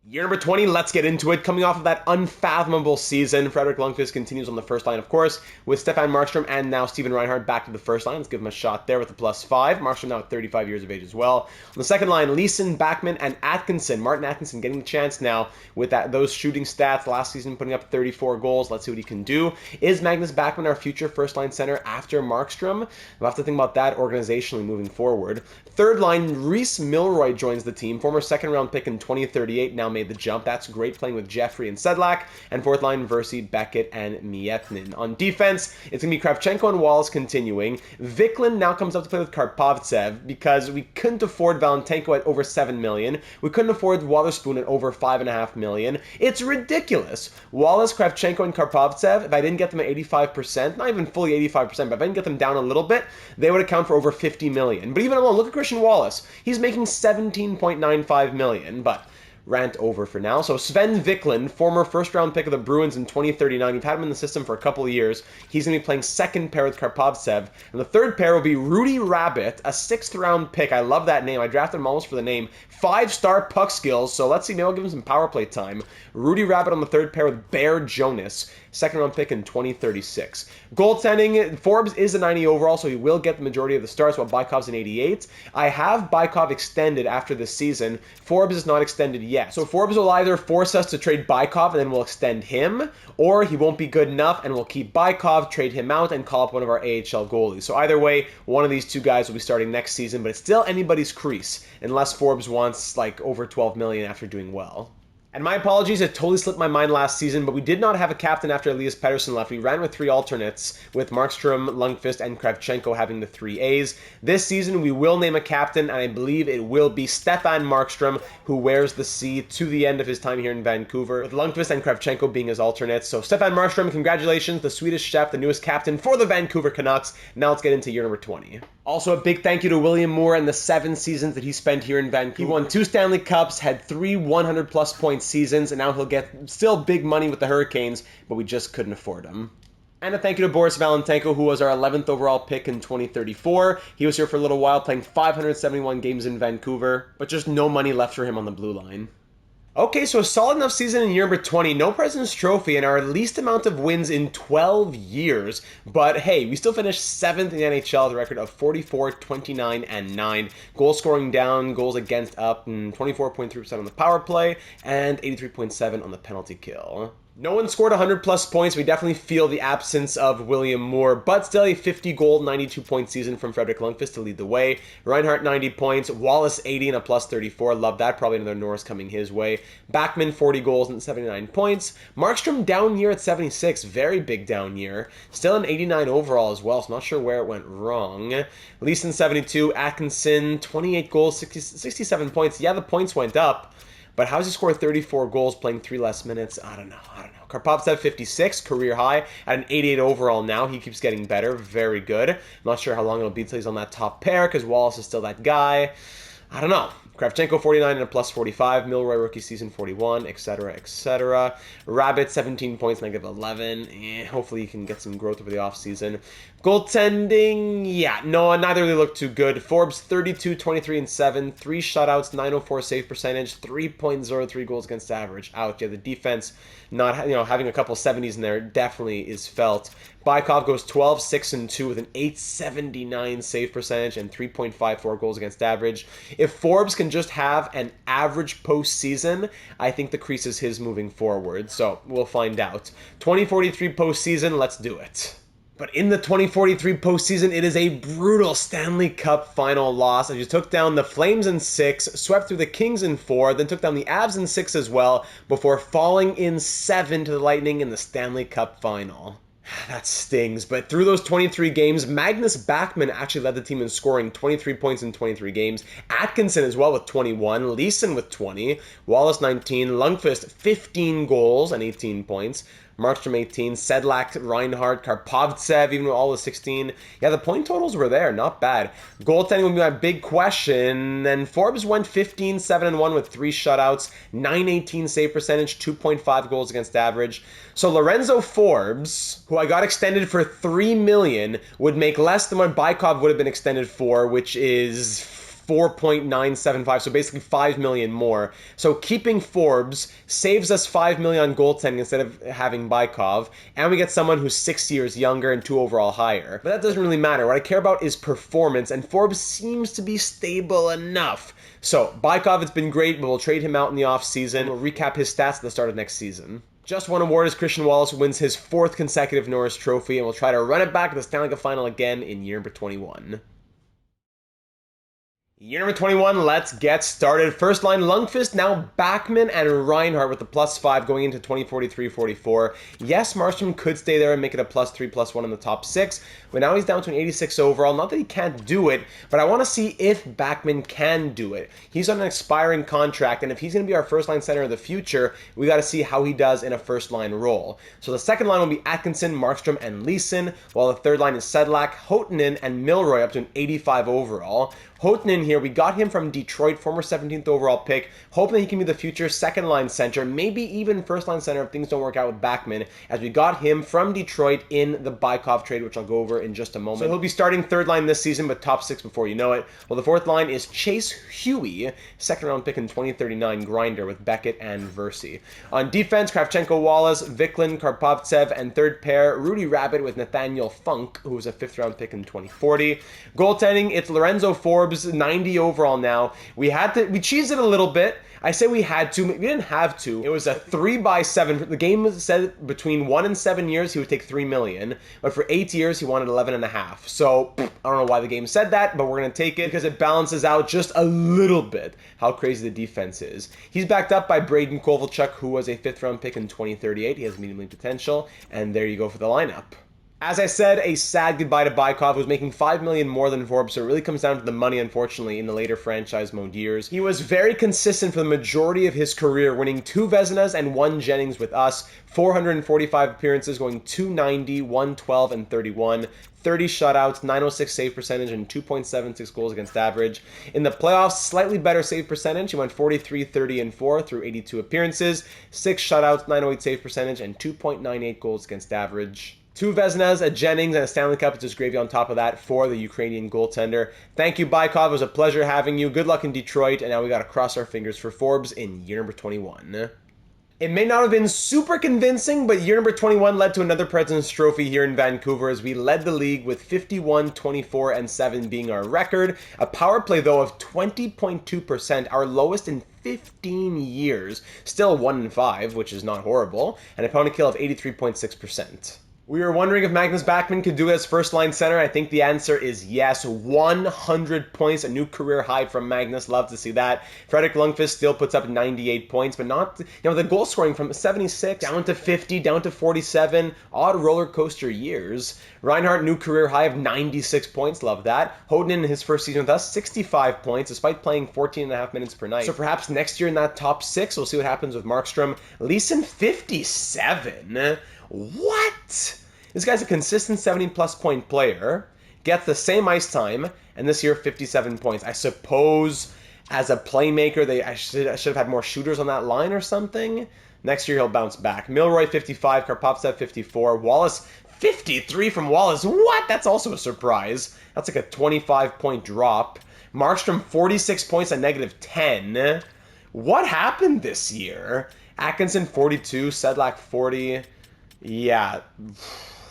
Year number 20, let's get into it. Coming off of that unfathomable season, Fredrik Lundqvist continues on the first line, of course, with Stefan Markstrom and now Steven Reinhart back to the first line. Let's give him a shot there with a +5. Markstrom now at 35 years of age as well. On the second line, Leeson, Backman, and Atkinson. Martin Atkinson getting the chance now with those shooting stats. Last season putting up 34 goals. Let's see what he can do. Is Magnus Backman our future first-line center after Markstrom? We'll have to think about that organizationally moving forward. Third line, Reese Milroy joins the team. Former second-round pick in 2038, now made the jump. That's great, playing with Jeffrey and Sedlak. And fourth line, Versi, Beckett, and Mietnin. On defense, it's going to be Kravchenko and Wallace continuing. Viklin now comes up to play with Karpovtsev because we couldn't afford Valentenko at over $7 million. We couldn't afford Waterspoon at over $5.5 million. It's ridiculous. Wallace, Kravchenko, and Karpovtsev, if I didn't get them at 85%, not even fully 85%, but if I didn't get them down a little bit, they would account for over $50 million. But even alone, look at Christian Wallace. He's making $17.95 million, but rant over for now. So Sven Viklund, former first-round pick of the Bruins in 2039. We've had him in the system for a couple of years. He's going to be playing second pair with Karpovtsev. And the third pair will be Rudy Rabbit, a 6th-round pick. I love that name. I drafted him almost for the name. 5-star puck skills, so let's see. Maybe I'll give him some power play time. Rudy Rabbit on the third pair with Bear Jonas, second-round pick in 2036. Goaltending, Forbes is a 90 overall, so he will get the majority of the starts, while Bykov's an 88. I have Bykov extended after this season. Forbes is not extended yet. So Forbes will either force us to trade Bykov and then we'll extend him, or he won't be good enough and we'll keep Bykov, trade him out, and call up one of our AHL goalies. So either way, one of these two guys will be starting next season, but it's still anybody's crease, unless Forbes wants like over $12 million after doing well. And my apologies, it totally slipped my mind last season, but we did not have a captain after Elias Pettersson left. We ran with 3 alternates, with Markstrom, Lundqvist, and Kravchenko having the 3 A's. This season, we will name a captain, and I believe it will be Stefan Markstrom, who wears the C to the end of his time here in Vancouver, with Lundqvist and Kravchenko being his alternates. So Stefan Markstrom, congratulations, the Swedish chef, the newest captain for the Vancouver Canucks. Now let's get into year number 20. Also, a big thank you to William Moore and the 7 seasons that he spent here in Vancouver. He won 2 Stanley Cups, had 3 100-plus point seasons, and now he'll get still big money with the Hurricanes, but we just couldn't afford him. And a thank you to Boris Valentenko, who was our 11th overall pick in 2034. He was here for a little while, playing 571 games in Vancouver, but just no money left for him on the blue line. Okay, so a solid enough season in year number 20, no President's Trophy, and our least amount of wins in 12 years. But hey, we still finished 7th in the NHL with a record of 44, 29, and 9. Goal scoring down, goals against up, and 24.3% on the power play, and 83.7% on the penalty kill. No one scored 100-plus points. We definitely feel the absence of William Moore, but still a 50-goal, 92-point season from Fredrik Lundqvist to lead the way. Reinhart, 90 points. Wallace, 80 and a plus 34. Love that. Probably another Norris coming his way. Backman, 40 goals and 79 points. Markstrom, down year at 76. Very big down year. Still an 89 overall as well, so not sure where it went wrong. Leeson, 72. Atkinson, 28 goals, 67 points. Yeah, the points went up. But how does he score 34 goals playing 3 less minutes? I don't know. Karpovtsev, 56, career high, at an 88 overall now. He keeps getting better. Very good. I'm not sure how long it'll be until he's on that top pair, because Wallace is still that guy. I don't know. Kravchenko, 49 and a plus 45. Milroy, rookie season, 41, etc., etc. Rabbit, 17 points, negative 11. Hopefully he can get some growth over the offseason. Goaltending, yeah, no, neither really looked too good. Forbes, 32, 23, and 7. 3 shutouts, 904 save percentage, 3.03 goals against average. Ouch, yeah, the defense not, having a couple 70s in there definitely is felt. Bykov goes 12, 6, and 2 with an 879 save percentage and 3.54 goals against average. If Forbes can just have an average postseason, I think the crease is his moving forward. So we'll find out. 2043 postseason, let's do it. But in the 2043 postseason, it is a brutal Stanley Cup final loss as you took down the Flames in 6, swept through the Kings in 4, then took down the Avs in 6 as well, before falling in 7 to the Lightning in the Stanley Cup final. That stings, but through those 23 games, Magnus Backman actually led the team in scoring 23 points in 23 games. Atkinson as well with 21, Leeson with 20, Wallace 19, Lundqvist 15 goals and 18 points. Markstrom 18, Sedlak, Reinhart, Karpovtsev, even with all the 16. Yeah, the point totals were there, not bad. Goaltending would be my big question. And Forbes went 15, 7, and 1 with 3 shutouts, 918 save percentage, 2.5 goals against average. So Lorenzo Forbes, who I got extended for $3 million, would make less than what Bykov would have been extended for, which is 4.975, so basically $5 million more. So keeping Forbes saves us $5 million on goaltending instead of having Bykov, and we get someone who's 6 years younger and 2 overall higher. But that doesn't really matter. What I care about is performance, and Forbes seems to be stable enough. So Bykov, it's been great, but we'll trade him out in the offseason. We'll recap his stats at the start of next season. Just one award as Christian Wallace wins his 4th consecutive Norris Trophy, and we'll try to run it back to the Stanley Cup Final again in year number 21. Year number 21, let's get started. First line, Lundqvist, now Backman and Reinhart with the +5 going into 2043-44. Yes, Markstrom could stay there and make it a +3, +1 in the top 6, but now he's down to an 86 overall. Not that he can't do it, but I want to see if Backman can do it. He's on an expiring contract, and if he's going to be our first line center of the future, we got to see how he does in a first line role. So the second line will be Atkinson, Markstrom, and Leeson, while the third line is Sedlak, Houtanen, and Milroy up to an 85 overall. Houtanen here, we got him from Detroit, former 17th overall pick, hoping that he can be the future second line center, maybe even first line center if things don't work out with Backman, as we got him from Detroit in the Bykov trade, which I'll go over in just a moment. So he'll be starting third line this season, but top 6 before you know it. Well, the fourth line is Chase Huey, second round pick in 2039 grinder with Beckett and Versi. On defense, Kravchenko, Wallace, Viklin, Karpovtsev, and third pair, Rudy Rabbit with Nathaniel Funk, who was a 5th round pick in 2040. Goaltending, it's Lorenzo Forbes, Forbes 90 overall now. We cheesed it a little bit. I say we had to. We didn't have to. It was a 3-by-7. The game said between 1 and 7 years he would take $3 million, but for 8 years he wanted 11.5. So I don't know why the game said that, but we're gonna take it because it balances out just a little bit how crazy the defense is. He's backed up by Braden Kovalchuk, who was a 5th-round pick in 2038. He has medium league potential, and there you go for the lineup. As I said, a sad goodbye to Bykov, who was making $5 million more than Forbes, so it really comes down to the money, unfortunately, in the later franchise mode years. He was very consistent for the majority of his career, winning 2 Vezinas and 1 Jennings with us, 445 appearances, going 290, 112, and 31. 30 shutouts, 906 save percentage, and 2.76 goals against average. In the playoffs, slightly better save percentage. He went 43, 30, and 4 through 82 appearances, 6 shutouts, 908 save percentage, and 2.98 goals against average. 2 Vezinas, a Jennings, and a Stanley Cup is just gravy on top of that for the Ukrainian goaltender. Thank you, Bykov. It was a pleasure having you. Good luck in Detroit, and now we got to cross our fingers for Forbes in year number 21. It may not have been super convincing, but year number 21 led to another President's Trophy here in Vancouver as we led the league with 51, 24, and 7 being our record. A power play, though, of 20.2%, our lowest in 15 years. Still 1-5, which is not horrible, and a penalty kill of 83.6%. We were wondering if Magnus Backman could do it as first-line center. I think the answer is yes. 100 points, a new career high from Magnus. Love to see that. Fredrik Lundqvist still puts up 98 points, but not, the goal scoring from 76 down to 50, down to 47. Odd roller coaster years. Reinhardt, new career high of 96 points. Love that. Houghton in his first season with us, 65 points, despite playing 14.5 minutes per night. So perhaps next year in that top 6, we'll see what happens with Markstrom. Leeson, 57. What? This guy's a consistent 70-plus point player, gets the same ice time, and this year 57 points. I suppose as a playmaker, I should have had more shooters on that line or something. Next year he'll bounce back. Milroy 55, Karpovtsev 54, Wallace 53 from Wallace. What? That's also a surprise. That's like a 25-point drop. Markstrom 46 points, a negative 10. What happened this year? Atkinson 42, Sedlak 40. Yeah,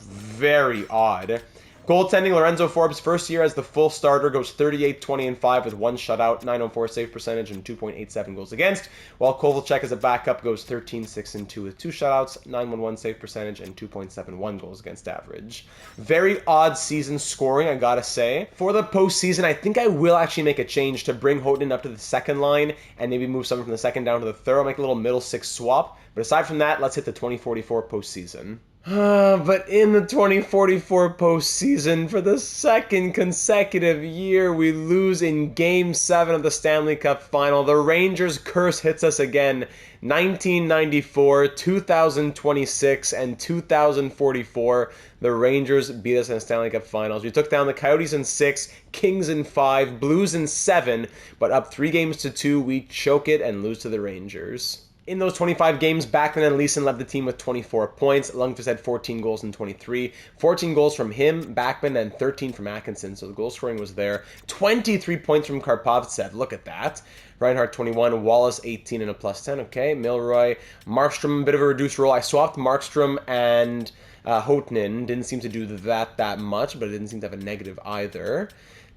very odd. Goaltending, Lorenzo Forbes, first year as the full starter, goes 38, 20, and 5 with 1 shutout, 904 save percentage, and 2.87 goals against, while Kovalchuk as a backup goes 13, 6, and 2 with 2 shutouts, 911 save percentage, and 2.71 goals against average. Very odd season scoring, I gotta say. For the postseason, I think I will actually make a change to bring Houghton up to the second line and maybe move someone from the second down to the third. I'll make a little middle six swap. But aside from that, let's hit the 2044 postseason. But in the 2044 postseason, for the second consecutive year, we lose in Game 7 of the Stanley Cup Final. The Rangers' curse hits us again. 1994, 2026, and 2044. The Rangers beat us in the Stanley Cup Finals. We took down the Coyotes in 6, Kings in 5, Blues in 7, but up 3-2, we choke it and lose to the Rangers. In those 25 games, Backman and Leeson led the team with 24 points. Lundqvist had 14 goals in 23. 14 goals from him, Backman, and 13 from Atkinson, so the goal scoring was there. 23 points from Karpovtsev, look at that. Reinhardt 21, Wallace 18 and a plus 10, okay. Milroy, Markstrom, a bit of a reduced role. I swapped Markstrom and Houghton. Didn't seem to do that much, but it didn't seem to have a negative either.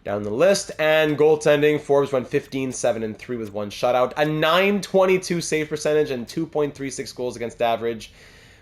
Down the list, and goaltending, Forbes went 15, 7, and 3 with 1 shutout, a 922 save percentage, and 2.36 goals against average,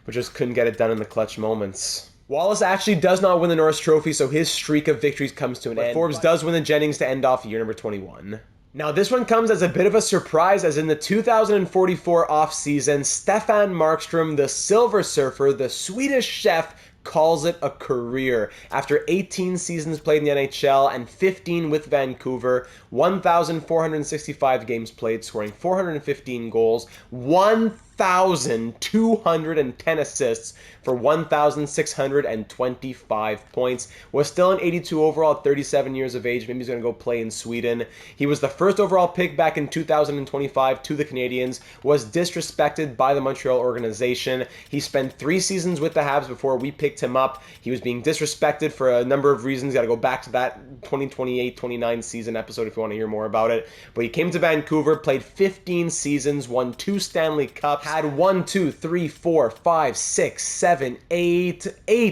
but just couldn't get it done in the clutch moments. Wallace actually does not win the Norris Trophy, so his streak of victories comes to an end. Forbes does win the Jennings to end off year number 21. Now, this one comes as a bit of a surprise, as in the 2044 offseason, Stefan Markstrom, the Silver Surfer, the Swedish chef, calls it a career. After 18 seasons played in the NHL and 15 with Vancouver, 1,465 games played, scoring 415 goals, 1,210 assists for 1,625 points, was still an 82 overall at 37 years of age. Maybe he's going to go play in Sweden. He was the first overall pick back in 2025 to the Canadiens, was disrespected by the Montreal organization. He spent 3 seasons with the Habs before we picked him up. He was being disrespected for a number of reasons. Got to go back to that 2028-29 season episode if you want to hear more about it. But he came to Vancouver, played 15 seasons, won 2 Stanley Cups, had 8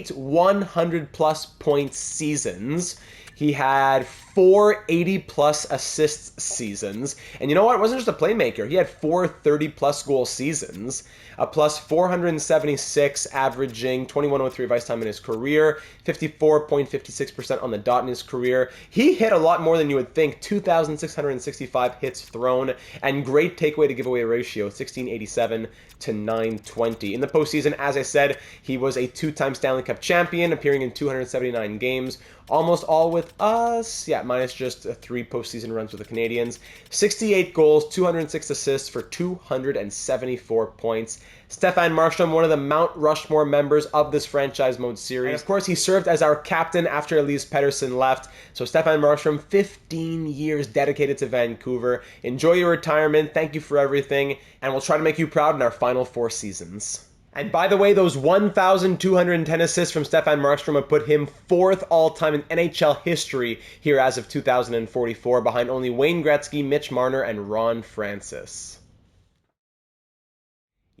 100-plus point seasons. He had 4 80-plus assists seasons. And you know what? It wasn't just a playmaker. He had 4 30-plus goal seasons. A plus 476, averaging 21.03 of ice time in his career, 54.56% on the dot in his career. He hit a lot more than you would think, 2,665 hits thrown, and great takeaway to giveaway ratio, 1687 to 920. In the postseason, as I said, he was a 2-time Stanley Cup champion, appearing in 279 games, almost all with us, minus just 3 postseason runs with the Canadiens. 68 goals, 206 assists for 274 points. Stefan Markstrom, one of the Mount Rushmore members of this franchise mode series. And of course, he served as our captain after Elias Pettersson left. So Stefan Markstrom, 15 years dedicated to Vancouver. Enjoy your retirement. Thank you for everything. And we'll try to make you proud in our final 4 seasons. And by the way, those 1,210 assists from Stefan Markstrom have put him 4th all-time in NHL history here as of 2044, behind only Wayne Gretzky, Mitch Marner, and Ron Francis.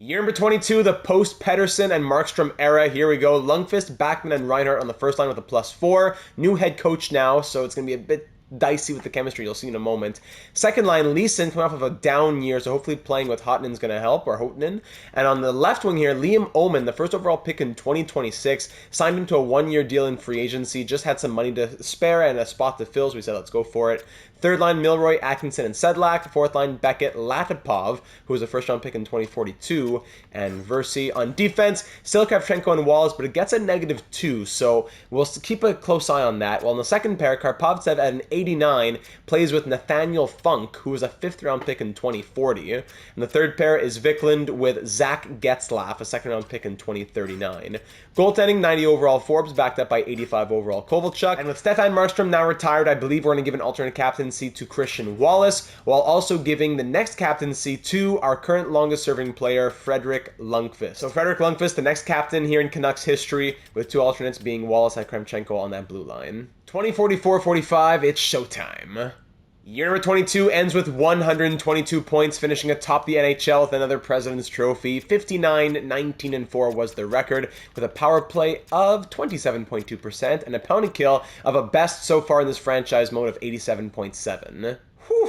Year number 22, the post-Pettersson and Markstrom era. Here we go. Lundqvist, Backman, and Reinhart on the first line with a +4. New head coach now, so it's going to be a bit dicey with the chemistry. You'll see in a moment. Second line, Leeson coming off of a down year, so hopefully playing with Hotonen's going to help, or Hotonen. And on the left wing here, Liam Oman, the first overall pick in 2026, signed into a 1-year deal in free agency, just had some money to spare and a spot to fill, so we said let's go for it. Third line, Milroy, Atkinson, and Sedlak. Fourth line, Beckett, Latipov, who was a first-round pick in 2042, and Versi. On defense, still Kravchenko and Wallace, but it gets a -2, so we'll keep a close eye on that. While in the second pair, Karpovtsev at an 89 plays with Nathaniel Funk, who was a 5th-round pick in 2040. And the third pair is Vikland with Zach Getzlaff, a 2nd-round pick in 2039. Goaltending, 90 overall Forbes, backed up by 85 overall Kovalchuk. And with Stefan Markstrom now retired, I believe we're going to give an alternate captaincy to Christian Wallace, while also giving the next captaincy to our current longest-serving player, Frederick Lundqvist. So Frederick Lundqvist, the next captain here in Canucks history, with 2 alternates being Wallace and Kravchenko on that blue line. 2044-45, it's showtime. Year number 22 ends with 122 points, finishing atop the NHL with another President's Trophy. 59-19-4 was the record, with a power play of 27.2% and a penalty kill of a best so far in this franchise mode of 87.7.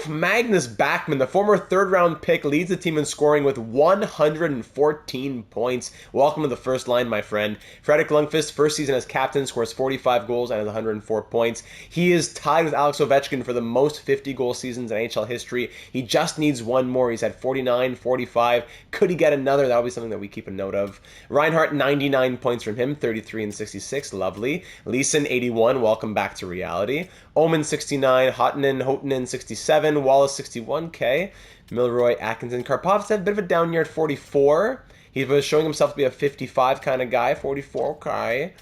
Magnus Backman, the former 3rd-round pick, leads the team in scoring with 114 points. Welcome to the first line, my friend. Frederick Lundqvist, first season as captain, scores 45 goals and has 104 points. He is tied with Alex Ovechkin for the most 50-goal seasons in NHL history. He just needs one more. He's at 49, 45. Could he get another? That'll be something that we keep a note of. Reinhart, 99 points from him, 33 and 66. Lovely. Leeson, 81. Welcome back to reality. Oman, 69. Hotonen, 67. Wallace, 61K. Milroy, Atkinson. Karpovtsev had a bit of a down year at 44. He was showing himself to be a 55 kind of guy. 44, okay.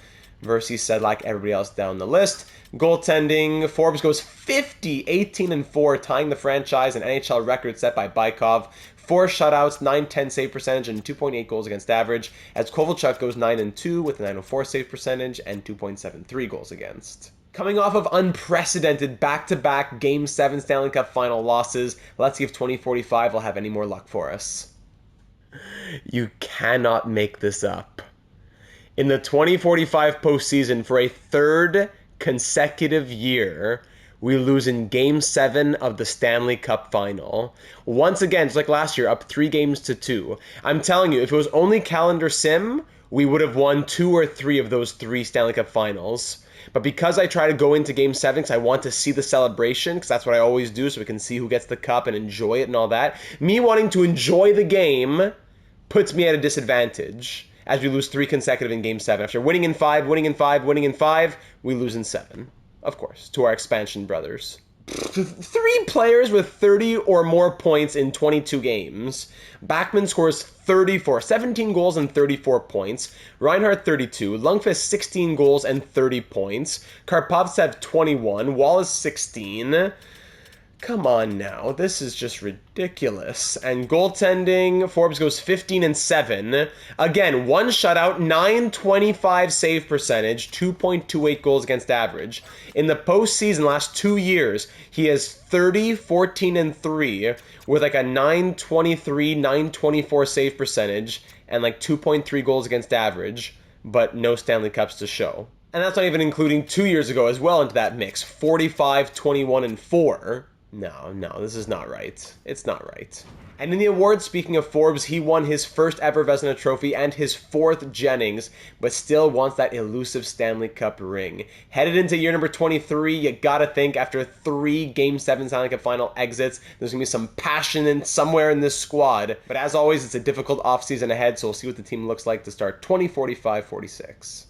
Versi, Sedlak, everybody else down the list. Goaltending, Forbes goes 50, 18-4, tying the franchise and NHL record set by Bykov. 4 shutouts, 910 save percentage, and 2.8 goals against average, as Kovalchuk goes 9-2 with a 904 save percentage and 2.73 goals against. Coming off of unprecedented back-to-back Game 7 Stanley Cup final losses, let's see if 2045 will have any more luck for us. You cannot make this up. In the 2045 postseason, for a 3rd consecutive year, we lose in Game 7 of the Stanley Cup final. Once again, just like last year, up 3-2. I'm telling you, if it was only calendar sim, we would have won 2 or 3 of those 3 Stanley Cup finals. But because I try to go into Game 7 because I want to see the celebration, because that's what I always do, so we can see who gets the cup and enjoy it and all that, me wanting to enjoy the game puts me at a disadvantage as we lose 3 consecutive in Game 7. After winning in 5, winning in 5, winning in 5, we lose in 7. Of course, to our expansion brothers. 3 players with 30 or more points in 22 games. Backman scores 34, 17 goals and 34 points. Reinhart 32, Lundqvist 16 goals and 30 points. Karpovtsev 21, Wallace 16. Come on now, this is just ridiculous. And goaltending, Forbes goes 15-7. Again, 1 shutout, 925 save percentage, 2.28 goals against average. In the postseason last 2 years, he has 30, 14-3 with like a 923, 924 save percentage and like 2.3 goals against average, but no Stanley Cups to show. And that's not even including 2 years ago as well into that mix. 45, 21, and 4. No, this is not right. It's not right. And in the awards, speaking of Forbes, he won his first ever Vezina trophy and his 4th Jennings, but still wants that elusive Stanley Cup ring. Headed into year number 23, you gotta think after 3 Game 7 Stanley Cup final exits, there's gonna be some passion in somewhere in this squad. But as always, it's a difficult offseason ahead, so we'll see what the team looks like to start 2045-46.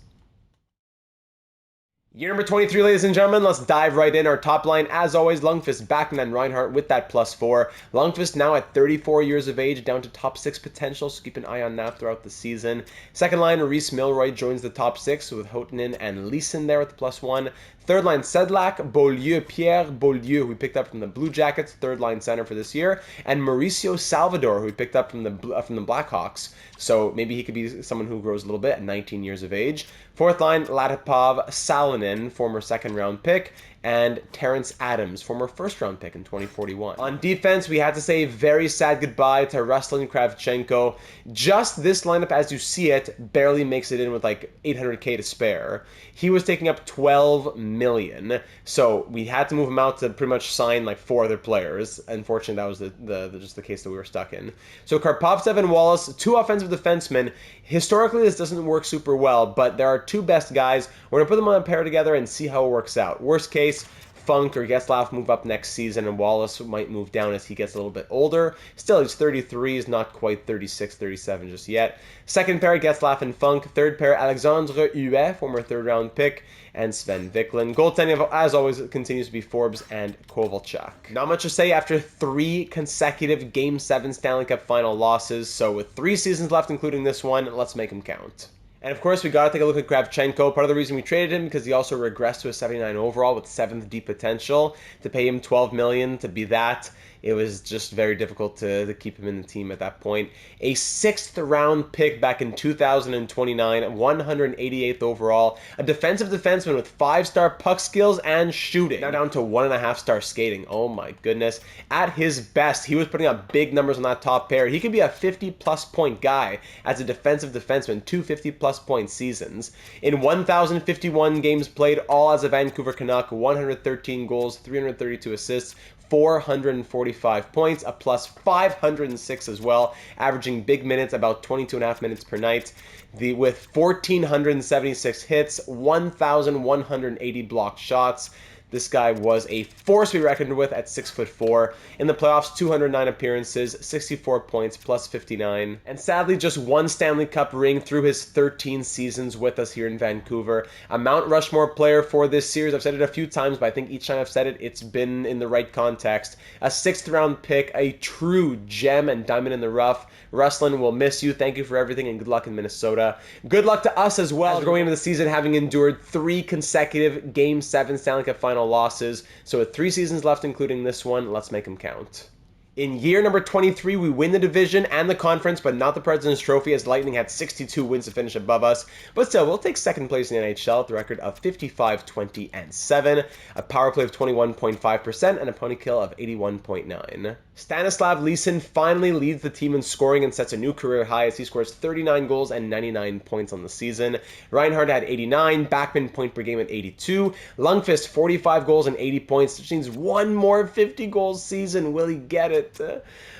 Year number 23, ladies and gentlemen, let's dive right in. Our top line, as always, Lundqvist, Backman, and Reinhart with that +4. Lundqvist now at 34 years of age, down to top 6 potential, so keep an eye on that throughout the season. Second line, Reese Milroy joins the top 6 with Houtanen and Leeson there with the +1. Third line, Sedlak, Beaulieu, Pierre Beaulieu, who we picked up from the Blue Jackets, third line center for this year, and Mauricio Salvador, who we picked up from the Blackhawks. So maybe he could be someone who grows a little bit at 19 years of age. Fourth line, Latipov, Salonen, former second-round pick, and Terrence Adams, former first-round pick in 2041. On defense, we had to say a very sad goodbye to Ruslan Kravchenko. Just this lineup, as you see it, barely makes it in with like $800K to spare. He was taking up $12 million, so we had to move him out to pretty much sign like 4 other players. Unfortunately, that was just the case that we were stuck in. So Karpovtsev and Wallace, 2 offensive defensemen. Historically, this doesn't work super well, but there are 2 best guys. We're going to put them on a pair together and see how it works out. Worst case, Funk or Getzlaf move up next season, and Wallace might move down as he gets a little bit older. Still, he's 33, he's not quite 36, 37 just yet. Second pair, Getzlaf and Funk. Third pair, Alexandre Huet, former third-round pick, and Sven Viklund. Goaltending, as always, continues to be Forbes and Kovalchuk. Not much to say after 3 consecutive Game 7 Stanley Cup final losses, so with 3 seasons left, including this one, let's make them count. And of course, we got to take a look at Kravchenko. Part of the reason we traded him because he also regressed to a 79 overall with 7th D potential. To pay him $12 million to be that, it was just very difficult to keep him in the team at that point. A 6th round pick back in 2029, 188th overall. A defensive defenseman with 5-star puck skills and shooting. Now down to 1.5-star skating. Oh my goodness. At his best, he was putting up big numbers on that top pair. He could be a 50-plus point guy as a defensive defenseman. 2 50-plus point seasons. In 1,051 games played, all as a Vancouver Canuck. 113 goals, 332 assists. 445 points, a plus 506 as well, averaging big minutes, about 22.5 minutes per night. With 1,476 hits, 1,180 blocked shots. This guy was a force to be reckoned with at 6'4". In the playoffs, 209 appearances, 64 points, plus 59. And sadly, just 1 Stanley Cup ring through his 13 seasons with us here in Vancouver. A Mount Rushmore player for this series. I've said it a few times, but I think each time I've said it, it's been in the right context. A 6th round pick, a true gem and diamond in the rough. Ruslan, we'll miss you. Thank you for everything, and good luck in Minnesota. Good luck to us as well, as we're going into the season having endured 3 consecutive Game 7 Stanley Cup final losses. So with 3 seasons left, including this one, let's make them count. In year number 23, we win the division and the conference, but not the President's Trophy, as Lightning had 62 wins to finish above us. But still, we'll take 2nd place in the NHL with a record of 55, 20, and 7, a power play of 21.5%, and a penalty kill of 81.9. Stanislav Leeson finally leads the team in scoring and sets a new career high as he scores 39 goals and 99 points on the season. Reinhart had 89, Backman point per game at 82, Lundqvist 45 goals and 80 points, which means 1 more 50-goal season. Will he get it?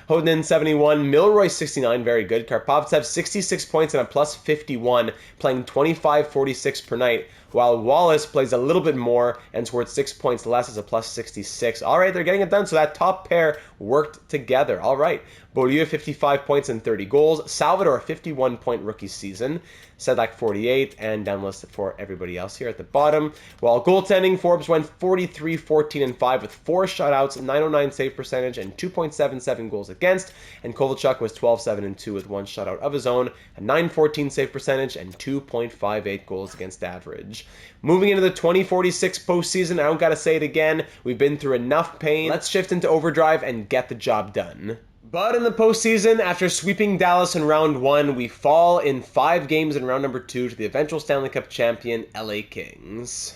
Houtanen 71, Milroy 69, very good. Karpovtsev 66 points and a plus 51, playing 25-46 per night, while Wallace plays a little bit more and scored 6 points less as a plus 66. All right, they're getting it done, so that top pair worked together. All right, Beaulieu 55 points and 30 goals, Salvador 51-point rookie season, Sedlak 48, and down list for everybody else here at the bottom. While goaltending, Forbes went 43, 14, and 5 with 4 shutouts, 909 save percentage, and 2.77 goals against, and Kovalchuk was 12, 7, and 2 with 1 shutout of his own, a 914 save percentage, and 2.58 goals against average. Moving into the 2046 postseason, I don't gotta say it again, we've been through enough pain. Let's shift into overdrive and get the job done. But in the postseason, after sweeping Dallas in round 1, we fall in 5 games in round number 2 to the eventual Stanley Cup champion, LA Kings.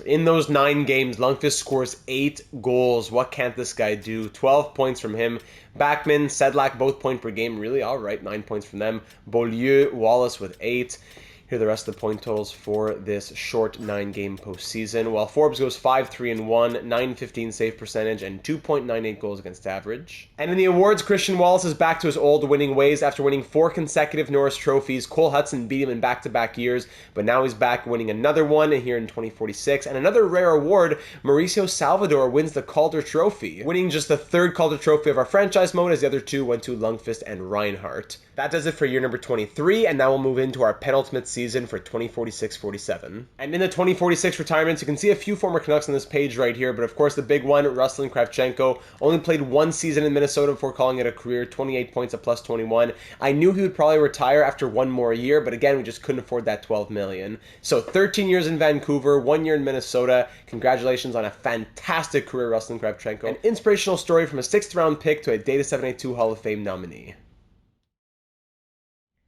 In those 9 games, Lundqvist scores 8 goals. What can't this guy do? 12 points from him. Backman, Sedlak, both point per game. Really all right, 9 points from them. Beaulieu, Wallace with 8. Here are the rest of the point totals for this short 9-game postseason. While Forbes goes 5-3-1, .915 save percentage, and 2.98 goals against average. And in the awards, Christian Wallace is back to his old winning ways after winning 4 consecutive Norris trophies. Cole Hudson beat him in back-to-back years, but now he's back winning another one here in 2046. And another rare award, Mauricio Salvador wins the Calder Trophy, winning just the 3rd Calder Trophy of our franchise mode, as the other 2 went to Lundqvist and Reinhart. That does it for year number 23, and now we'll move into our penultimate season for 2046-47. And in the 2046 retirements, you can see a few former Canucks on this page right here, but of course the big one, Ruslan Kravchenko, only played 1 season in Minnesota before calling it a career, 28 points at +21. I knew he would probably retire after 1 more year, but again, we just couldn't afford that $12 million. So 13 years in Vancouver, 1 year in Minnesota. Congratulations on a fantastic career, Ruslan Kravchenko. An inspirational story from a 6th round pick to a Data 782 Hall of Fame nominee.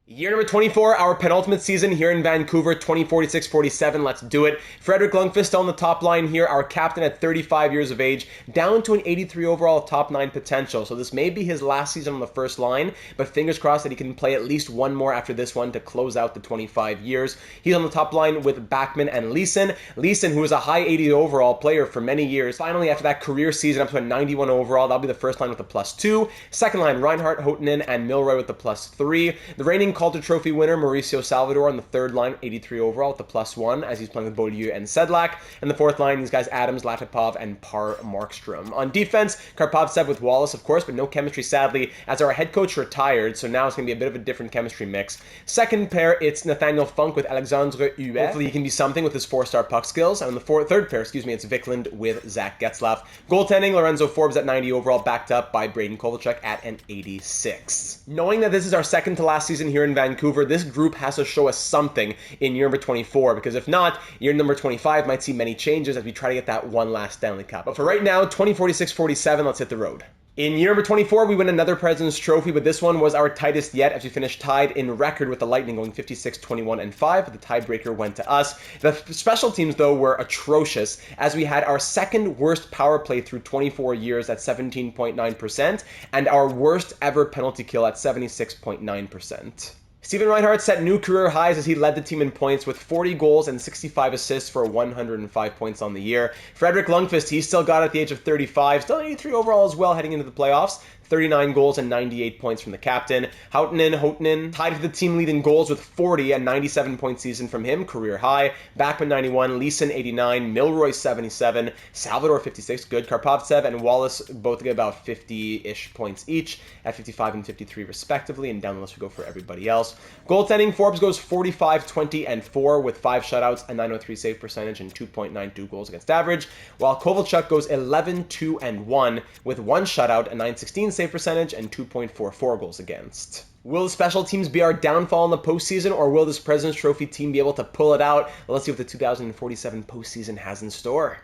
Year number 24, our penultimate season here in Vancouver, 2046-47. Let's do it. Frederick Lundqvist on the top line here, our captain at 35 years of age, down to an 83 overall top 9 potential. So this may be his last season on the first line, but fingers crossed that he can play at least 1 more after this one to close out the 25 years. He's on the top line with Backman and Leeson. Leeson, who was a high 80 overall player for many years, finally after that career season up to a 91 overall, that'll be the first line with a +2. Second line, Reinhart, Houtanen, and Milroy with the +3. The reigning Calder Trophy winner, Mauricio Salvador, on the 3rd line, 83 overall with the +1, as he's playing with Beaulieu and Sedlak. And the 4th line, these guys, Adams, Latipov, and Par Markstrom. On defense, Karpovtsev with Wallace, of course, but no chemistry, sadly, as our head coach retired, so now it's going to be a bit of a different chemistry mix. Second pair, it's Nathaniel Funk with Alexandre Huet. Hopefully he can be something with his 4-star puck skills. And on the third pair, it's Vikland with Zach Getzlaf. Goaltending, Lorenzo Forbes at 90 overall, backed up by Braden Kovalchuk at an 86. Knowing that this is our second to last season here in Vancouver, this group has to show us something in year number 24, because if not, year number 25 might see many changes as we try to get that one last Stanley Cup. But for right now, 2046-47, let's hit the road. In year number 24, we win another President's Trophy, but this one was our tightest yet as we finished tied in record with the Lightning going 56-21-5, but the tiebreaker went to us. The special teams, though, were atrocious as we had our 2nd worst power play through 24 years at 17.9% and our worst ever penalty kill at 76.9%. Steven Reinhart set new career highs as he led the team in points with 40 goals and 65 assists for 105 points on the year. Frederick Lundqvist, he still got it at the age of 35, still 83 overall as well heading into the playoffs. 39 goals and 98 points from the captain. Houtanen tied for the team lead in goals with 40 and 97-point season from him, career high. Backman 91, Leeson 89, Milroy 77, Salvador 56, good. Karpovtsev and Wallace both get about 50-ish points each at 55 and 53 respectively, and down the list we go for everybody else. Goaltending, Forbes goes 45, 20, and 4 with 5 shutouts, a 903 save percentage, and 2.92 goals against average, while Kovalchuk goes 11, 2, and 1 with 1 shutout, a 916 save percentage, and 2.44 goals against. Will the special teams be our downfall in the postseason, or will this President's Trophy team be able to pull it out? Let's see what the 2047 postseason has in store.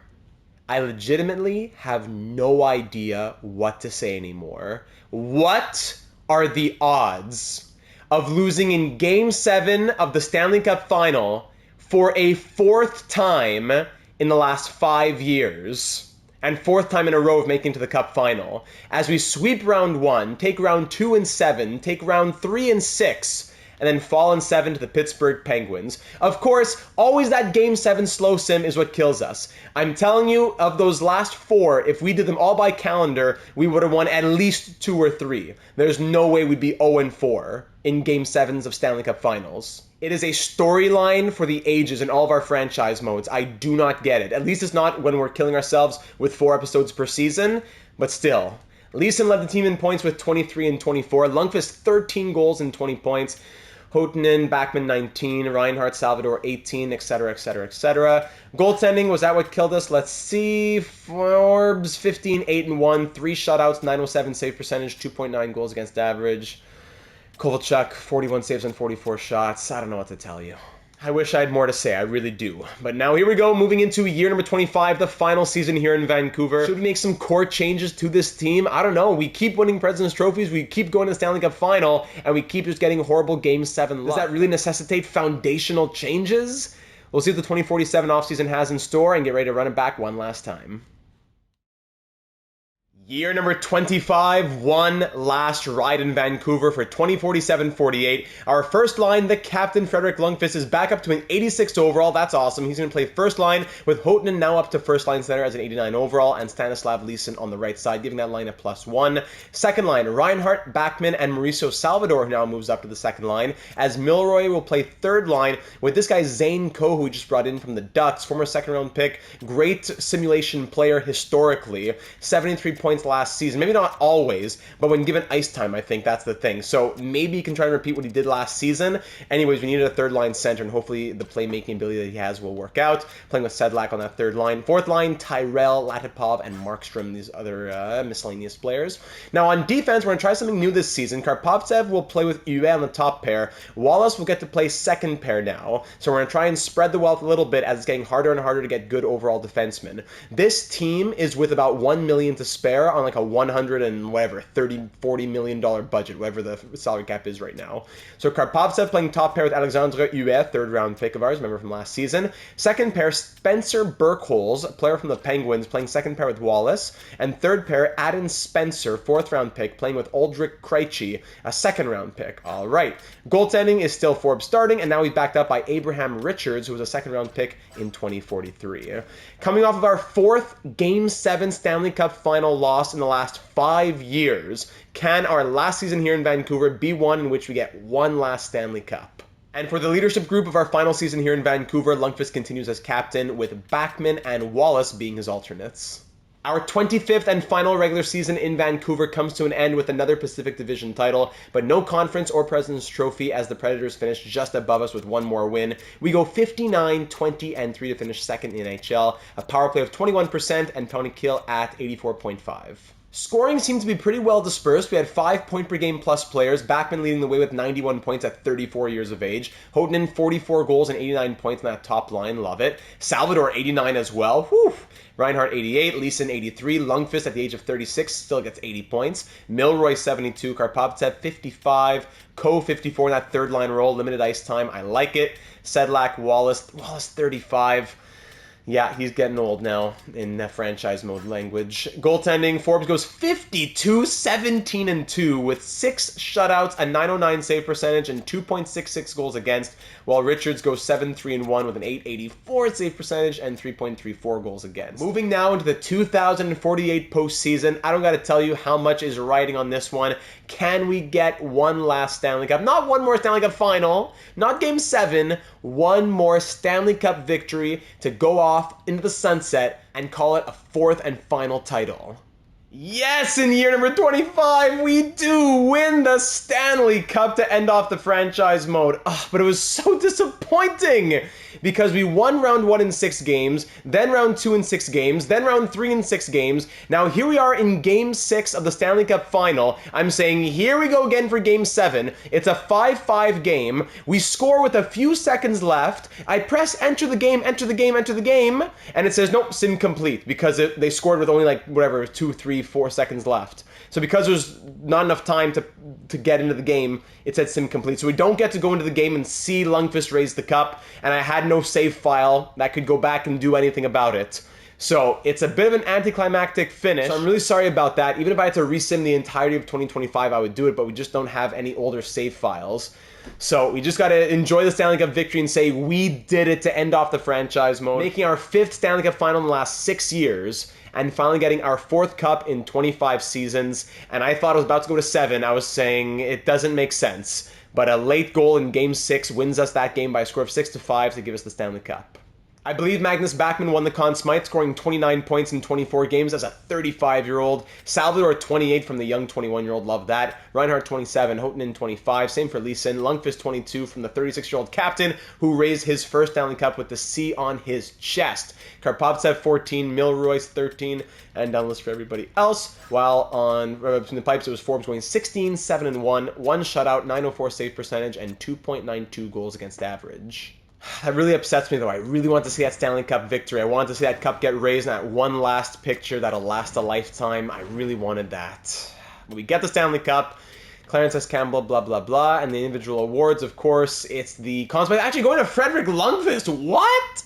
I legitimately have no idea what to say anymore. What are the odds of losing in Game 7 of the Stanley Cup Final for a 4th time in the last 5 years? And 4th time in a row of making it to the Cup Final, as we sweep round 1, take round 2 and 7, take round 3 and 6, and then fall in 7 to the Pittsburgh Penguins. Of course, always that Game 7 slow sim is what kills us. I'm telling you, of those last 4, if we did them all by calendar, we would have won at least 2 or 3. There's no way we'd be 0-4 in Game 7s of Stanley Cup Finals. It is a storyline for the ages in all of our franchise modes. I do not get it. At least it's not when we're killing ourselves with 4 episodes per season, but still. Leeson led the team in points with 23 and 24. Lundqvist 13 goals and 20 points. Houtanen, Backman 19, Reinhart, Salvador 18, etc., etc., etc. Goaltending, was that what killed us? Let's see. Forbes 15, 8 and 1, 3 shutouts, 907 save percentage, 2.9 goals against average. Kovalchuk, 41 saves on 44 shots. I don't know what to tell you. I wish I had more to say, I really do. But now here we go, moving into year number 25, the final season here in Vancouver. Should we make some core changes to this team? I don't know. We keep winning President's Trophies, we keep going to the Stanley Cup Final, and we keep just getting horrible Game 7 luck. Does that really necessitate foundational changes? We'll see what the 2047 offseason has in store and get ready to run it back one last time. Year number 25, one last ride in Vancouver for 2047-48. Our first line, the captain, Frederick Lundqvist, is back up to an 86 overall. That's awesome. He's going to play first line with Houtanen now up to first line center as an 89 overall, and Stanislav Leeson on the right side, giving that line a +1. Second line, Reinhart, Backman, and Mauricio Salvador now moves up to the second line, as Milroy will play third line with this guy Zane Coe, who we just brought in from the Ducks, former second-round pick, great simulation player historically, 73 points last season. Maybe not always, but when given ice time, I think that's the thing. So maybe he can try and repeat what he did last season. Anyways, we needed a third line center, and hopefully the playmaking ability that he has will work out. Playing with Sedlak on that third line. Fourth line, Tyrell, Latipov, and Markstrom, these other miscellaneous players. Now on defense, we're going to try something new this season. Karpovtsev will play with Huet on the top pair. Wallace will get to play second pair now. So we're going to try and spread the wealth a little bit as it's getting harder and harder to get good overall defensemen. This team is with about $1 million to spare on like a $30-40 million budget, whatever the salary cap is right now. So Karpovtsev playing top pair with Alexandre Huet, third round pick of ours, remember from last season. Second pair, Spencer Burkholz, a player from the Penguins, playing second pair with Wallace. And third pair, Adam Spencer, fourth round pick, playing with Uldrich Krejci, a second round pick. All right. Goaltending is still Forbes starting, and now he's backed up by Abraham Richards, who was a second round pick in 2043. Coming off of our fourth Game 7 Stanley Cup final loss in the last 5 years, can our last season here in Vancouver be one in which we get one last Stanley Cup? And for the leadership group of our final season here in Vancouver, Lundqvist continues as captain, with Backman and Wallace being his alternates. Our 25th and final regular season in Vancouver comes to an end with another Pacific Division title, but no conference or President's Trophy as the Predators finished just above us with one more win. We go 59-20-3 to finish second in NHL, a power play of 21% and penalty kill at 84.5. Scoring seemed to be pretty well dispersed. We had 5 point per game plus players, Backman leading the way with 91 points at 34 years of age. Houtanen 44 goals and 89 points on that top line, love it. Salvador 89 as well, whew. Reinhart 88, Leeson 83, Lundqvist at the age of 36 still gets 80 points. Milroy 72, Karpovtsev 55, Coe 54 in that third line role, limited ice time, I like it. Sedlak, Wallace 35. Yeah, he's getting old now in franchise mode language. Goaltending, Forbes goes 52-17-2 with 6 shutouts, a .909 save percentage, and 2.66 goals against, while Richards goes 7-3-1 with an .884 save percentage and 3.34 goals against. Moving now into the 2048 postseason, I don't got to tell you how much is riding on this one. Can we get one last Stanley Cup? Not one more Stanley Cup final, not Game 7, one more Stanley Cup victory to go off into the sunset and call it a fourth and final title. Yes, in year number 25, we do win the Stanley Cup to end off the franchise mode. But it was so disappointing because we won round 1 in 6 games, then round 2 in 6 games, then round 3 in 6 games. Now here we are in Game 6 of the Stanley Cup final. I'm saying here we go again for Game 7. It's a 5-5 game. We score with a few seconds left. I press enter the game, enter the game, enter the game, and it says nope, sim complete because they scored with only like whatever 2, 3, 4 seconds left. So because there's not enough time to get into the game, it said sim complete. So we don't get to go into the game and see Lundqvist raise the cup, and I had no save file that could go back and do anything about it. So it's a bit of an anticlimactic finish. So I'm really sorry about that. Even if I had to resim the entirety of 2025, I would do it, but we just don't have any older save files. So we just got to enjoy the Stanley Cup victory and say we did it to end off the franchise mode, making our 5th Stanley Cup final in the last 6 years, and finally getting our 4th cup in 25 seasons. And I thought it was about to go to 7. I was saying it doesn't make sense. But a late goal in Game 6 wins us that game by a score of 6-5 to give us the Stanley Cup. I believe Magnus Backman won the Conn Smythe, scoring 29 points in 24 games as a 35-year-old. Salvador 28 from the young 21-year-old, love that. Reinhart 27, Houtanen 25, same for Leeson. Lundqvist 22 from the 36-year-old captain who raised his first Stanley Cup with the C on his chest. Karpovtsev 14, Milroy's 13, and down the list for everybody else. While on between the pipes, it was Forbes going 16-7-1, 1 shutout, .904 save percentage, and 2.92 goals against average. That really upsets me, though. I really want to see that Stanley Cup victory. I wanted to see that cup get raised in that one last picture that'll last a lifetime. I really wanted that. But we get the Stanley Cup. Clarence S. Campbell, blah, blah, blah. And the individual awards, of course, it's the Conn Smythe actually going to Frederick Lundqvist. What?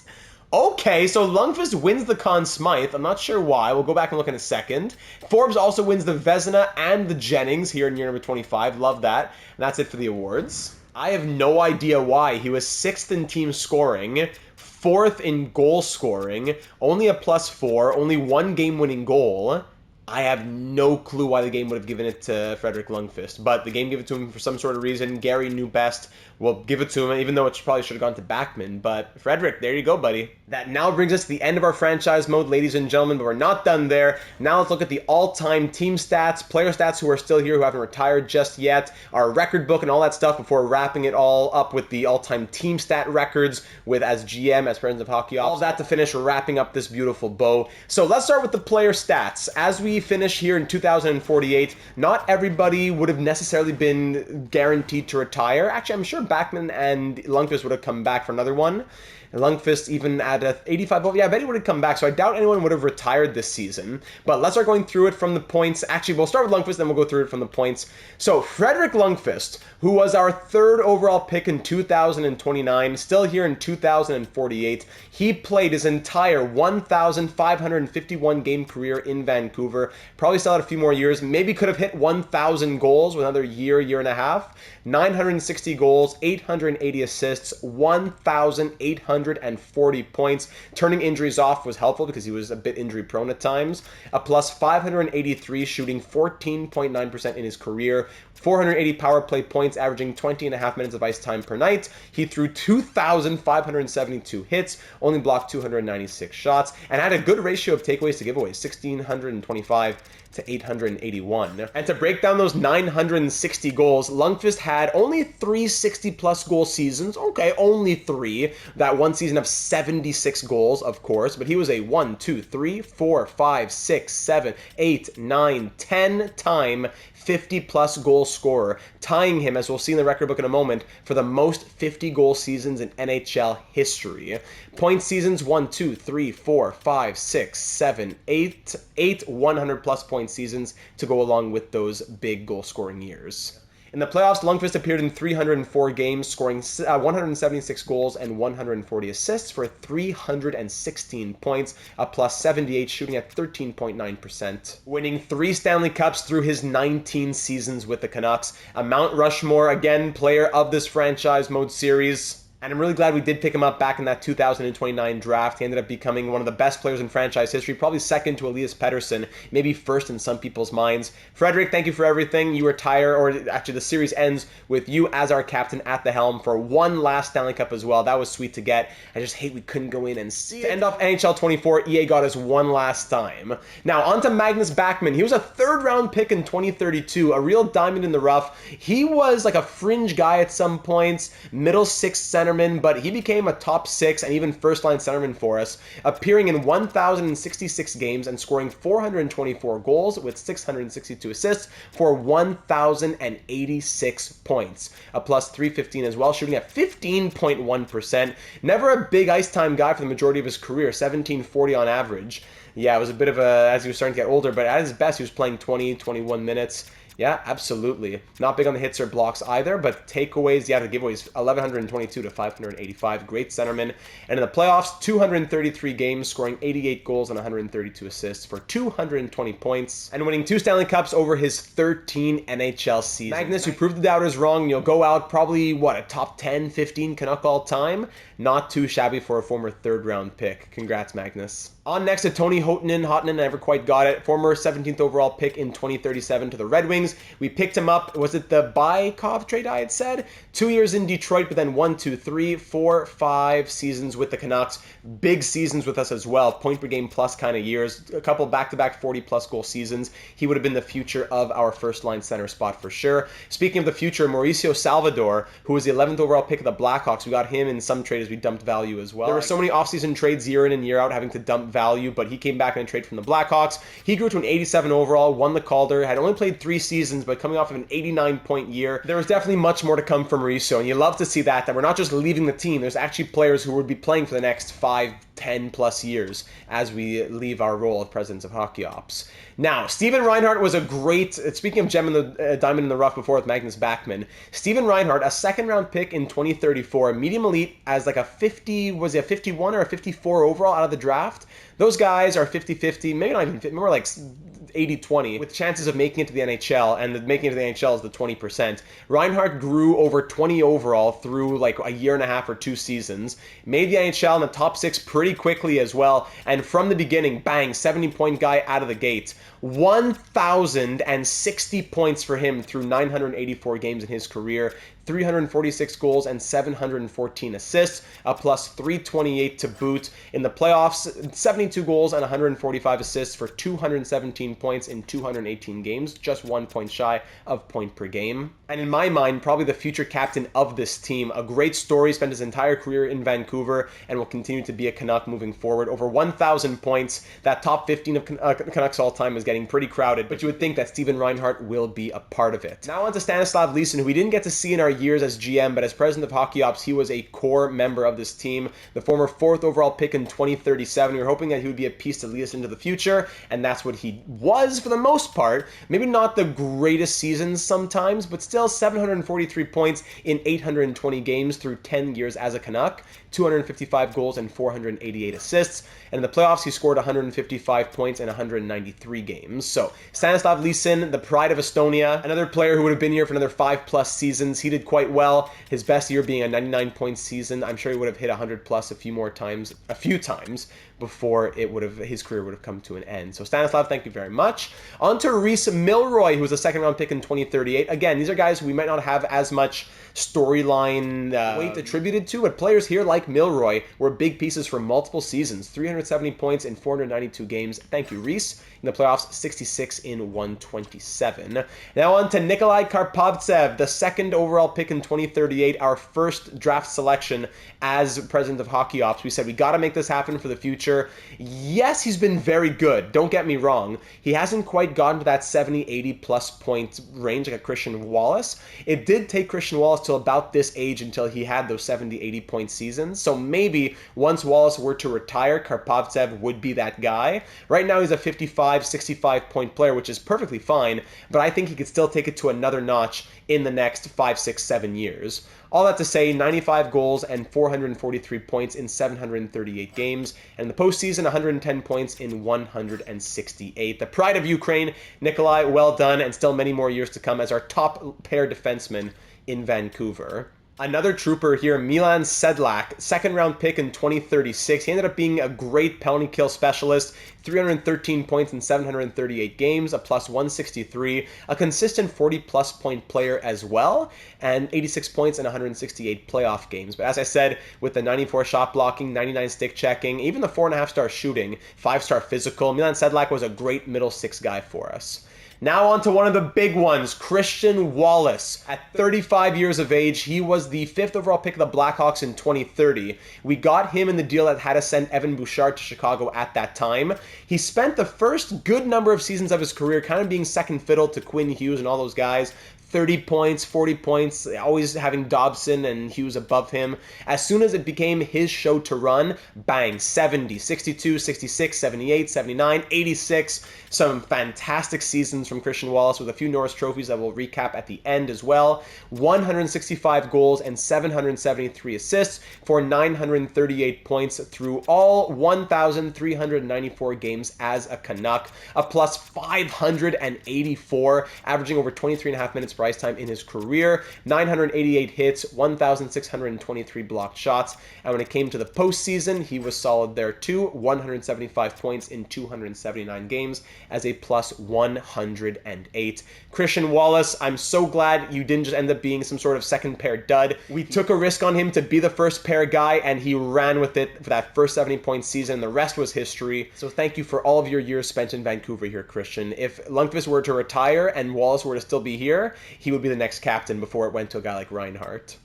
Okay, so Lundqvist wins the Conn Smythe. I'm not sure why. We'll go back and look in a second. Forbes also wins the Vezina and the Jennings here in year number 25. Love that. And that's it for the awards. I have no idea why. He was 6th in team scoring, 4th in goal scoring, only a +4, only one game-winning goal. I have no clue why the game would have given it to Fredrik Lundqvist, but the game gave it to him for some sort of reason. Gary knew best. We'll give it to him, even though it probably should have gone to Backman. But Fredrik, there you go, buddy. That now brings us to the end of our franchise mode, ladies and gentlemen, but we're not done there. Now let's look at the all-time team stats, player stats who are still here, who haven't retired just yet, our record book and all that stuff before wrapping it all up with the all-time team stat records with as GM, as President of Hockey Ops. All of that to finish wrapping up this beautiful bow. So let's start with the player stats. As we finish here in 2048, not everybody would have necessarily been guaranteed to retire. Actually, I'm sure Backman and Lundqvist would have come back for another one. And Lundqvist even at a 85 over. Yeah, I bet he would have come back. So I doubt anyone would have retired this season. But let's start going through it from the points. Actually, we'll start with Lundqvist, then we'll go through it from the points. So Fredrik Lundqvist, who was our 3rd overall pick in 2029, still here in 2048. He played his entire 1,551 game career in Vancouver. Probably still had a few more years. Maybe could have hit 1,000 goals with another year, year and a half. 960 goals, 880 assists, 1,840 points. Turning injuries off was helpful because he was a bit injury prone at times. A +583 shooting, 14.9% in his career. 480 power play points, averaging 20.5 minutes of ice time per night. He threw 2,572 hits, only blocked 296 shots, and had a good ratio of takeaways to giveaways, 1,625 to 881. And to break down those 960 goals, Lundqvist had only 3 60-plus goal seasons. Okay, only 3. That one season of 76 goals, of course, but he was a 1, 2, 3, 4, 5, 6, 7, 8, 9, 10-time 50-plus goal scorer, tying him, as we'll see in the record book in a moment, for the most 50-goal seasons in NHL history. Point seasons 1, 2, 3, 4, 5, 6, 7, 8 100-plus point seasons to go along with those big goal-scoring years. In the playoffs, Lundqvist appeared in 304 games, scoring 176 goals and 140 assists for 316 points, a +78, shooting at 13.9%. Winning 3 Stanley Cups through his 19 seasons with the Canucks. A Mount Rushmore, again, player of this franchise mode series. And I'm really glad we did pick him up back in that 2029 draft. He ended up becoming one of the best players in franchise history, probably second to Elias Pettersson, maybe first in some people's minds. Fredrik, thank you for everything. You retire, or actually the series ends with you as our captain at the helm for one last Stanley Cup as well. That was sweet to get. I just hate we couldn't go in and see it. To end off NHL 24, EA got us one last time. Now, on to Magnus Backman. He was a 3rd-round pick in 2032, a real diamond in the rough. He was like a fringe guy at some points, middle 6 center, but he became a top 6 and even first-line centerman for us, appearing in 1,066 games and scoring 424 goals with 662 assists for 1,086 points. A +315 as well, shooting at 15.1%. Never a big ice time guy for the majority of his career, 1740 on average. Yeah, it was a bit of a, as he was starting to get older, but at his best, he was playing 20, 21 minutes. Yeah, absolutely. Not big on the hits or blocks either, but takeaways, yeah, the giveaways, 1,122 to 585. Great centerman. And in the playoffs, 233 games, scoring 88 goals and 132 assists for 220 points, and winning 2 Stanley Cups over his 13 NHL seasons. Magnus, who proved the doubters wrong, you'll go out probably, a top 10, 15 Canuck all time? Not too shabby for a former 3rd-round pick. Congrats, Magnus. On next to Tony Hotanen, never quite got it. Former 17th overall pick in 2037 to the Red Wings. We picked him up. Was it the Bykov trade I had said? 2 years in Detroit, but then 1, 2, 3, 4, 5 seasons with the Canucks. Big seasons with us as well. Point per game plus kind of years. A couple back-to-back 40-plus goal seasons. He would have been the future of our first-line center spot for sure. Speaking of the future, Mauricio Salvador, who was the 11th overall pick of the Blackhawks. We got him in some trades we dumped value as well. There were so many offseason trades year in and year out having to dump value, but he came back in a trade from the Blackhawks. He grew to an 87 overall, won the Calder, had only played 3 seasons, but coming off of an 89-point year. There was definitely much more to come from Riso, and you love to see that we're not just leaving the team. There's actually players who would be playing for the next 5, 10 plus years as we leave our role of presidents of hockey ops. Now, Steven Reinhart was a great, speaking of gem in the diamond in the rough before with Magnus Backman, Steven Reinhart, a second-round pick in 2034, medium elite as like a 51 or a 54 overall out of the draft. Those guys are 50-50, maybe not even 50, more like 80-20, with chances of making it to the NHL, and making it to the NHL is the 20%. Reinhart grew over 20 overall through like a year and a half or 2 seasons, made the NHL in the top 6 pretty quickly as well, and from the beginning, bang, 70-point guy out of the gate. 1,060 points for him through 984 games in his career, 346 goals and 714 assists, a plus 328 to boot. In the playoffs, 72 goals and 145 assists for 217 points in 218 games, just 1 point shy of point per game. And in my mind, probably the future captain of this team. A great story, spent his entire career in Vancouver and will continue to be a Canuck moving forward. Over 1,000 points. That top 15 of Canucks all time is getting pretty crowded, but you would think that Steven Reinhart will be a part of it. Now on to Stanislav Leeson, who we didn't get to see in our years as GM, but as president of hockey ops, he was a core member of this team. The former 4th overall pick in 2037. We were hoping that he would be a piece to lead us into the future, and that's what he was for the most part. Maybe not the greatest seasons sometimes, but still 743 points in 820 games through 10 years as a Canuck, 255 goals and 488 assists, and in the playoffs he scored 155 points in 193 games. So Stanislav Leeson, the pride of Estonia, another player who would have been here for another 5+ seasons. He did quite well, his best year being a 99-point season. I'm sure he would have hit 100+ a few times before his career would have come to an end. So Stanislav, thank you very much. On to Reese Milroy, who was a second-round pick in 2038. Again, these are guys who we might not have as much storyline weight attributed to, but players here like Milroy were big pieces for multiple seasons. 370 points in 492 games. Thank you, Reese. In the playoffs, 66 in 127. Now on to Nikolai Karpovtsev, the 2nd overall pick in 2038, our first draft selection as president of hockey ops. We said we got to make this happen for the future. Yes, he's been very good. Don't get me wrong. He hasn't quite gotten to that 70, 80+ point range like a Christian Wallace. It did take Christian Wallace till about this age until he had those 70, 80-point seasons. So maybe once Wallace were to retire, Karpovtsev would be that guy. Right now he's a 55, 65-point player, which is perfectly fine, but I think he could still take it to another notch in the next 5, 6, 7 years. All that to say, 95 goals and 443 points in 738 games, and in the postseason, 110 points in 168. The pride of Ukraine, Nikolai, well done, and still many more years to come as our top pair defenseman in Vancouver. Another trooper here, Milan Sedlak, 2nd-round pick in 2036. He ended up being a great penalty kill specialist, 313 points in 738 games, a plus 163, a consistent 40+ point player as well, and 86 points in 168 playoff games. But as I said, with the 94 shot blocking, 99 stick checking, even the 4.5-star shooting, 5-star physical, Milan Sedlak was a great middle 6 guy for us. Now on to one of the big ones, Christian Wallace. At 35 years of age, he was the 5th overall pick of the Blackhawks in 2030. We got him in the deal that had to send Evan Bouchard to Chicago at that time. He spent the first good number of seasons of his career kind of being second fiddle to Quinn Hughes and all those guys. 30 points, 40 points, always having Dobson and Hughes above him. As soon as it became his show to run, bang, 70, 62, 66, 78, 79, 86. Some fantastic seasons from Christian Wallace with a few Norris trophies that we'll recap at the end as well. 165 goals and 773 assists for 938 points through all 1,394 games as a Canuck. A plus 584, averaging over 23.5 minutes per ice time in his career, 988 hits, 1,623 blocked shots, and when it came to the postseason, he was solid there too, 175 points in 279 games as a plus 108. Christian Wallace, I'm so glad you didn't just end up being some sort of second pair dud. We took a risk on him to be the first pair guy, and he ran with it for that first 70-point season. The rest was history. So thank you for all of your years spent in Vancouver here, Christian. If Lundqvist were to retire and Wallace were to still be here, he would be the next captain before it went to a guy like Reinhart.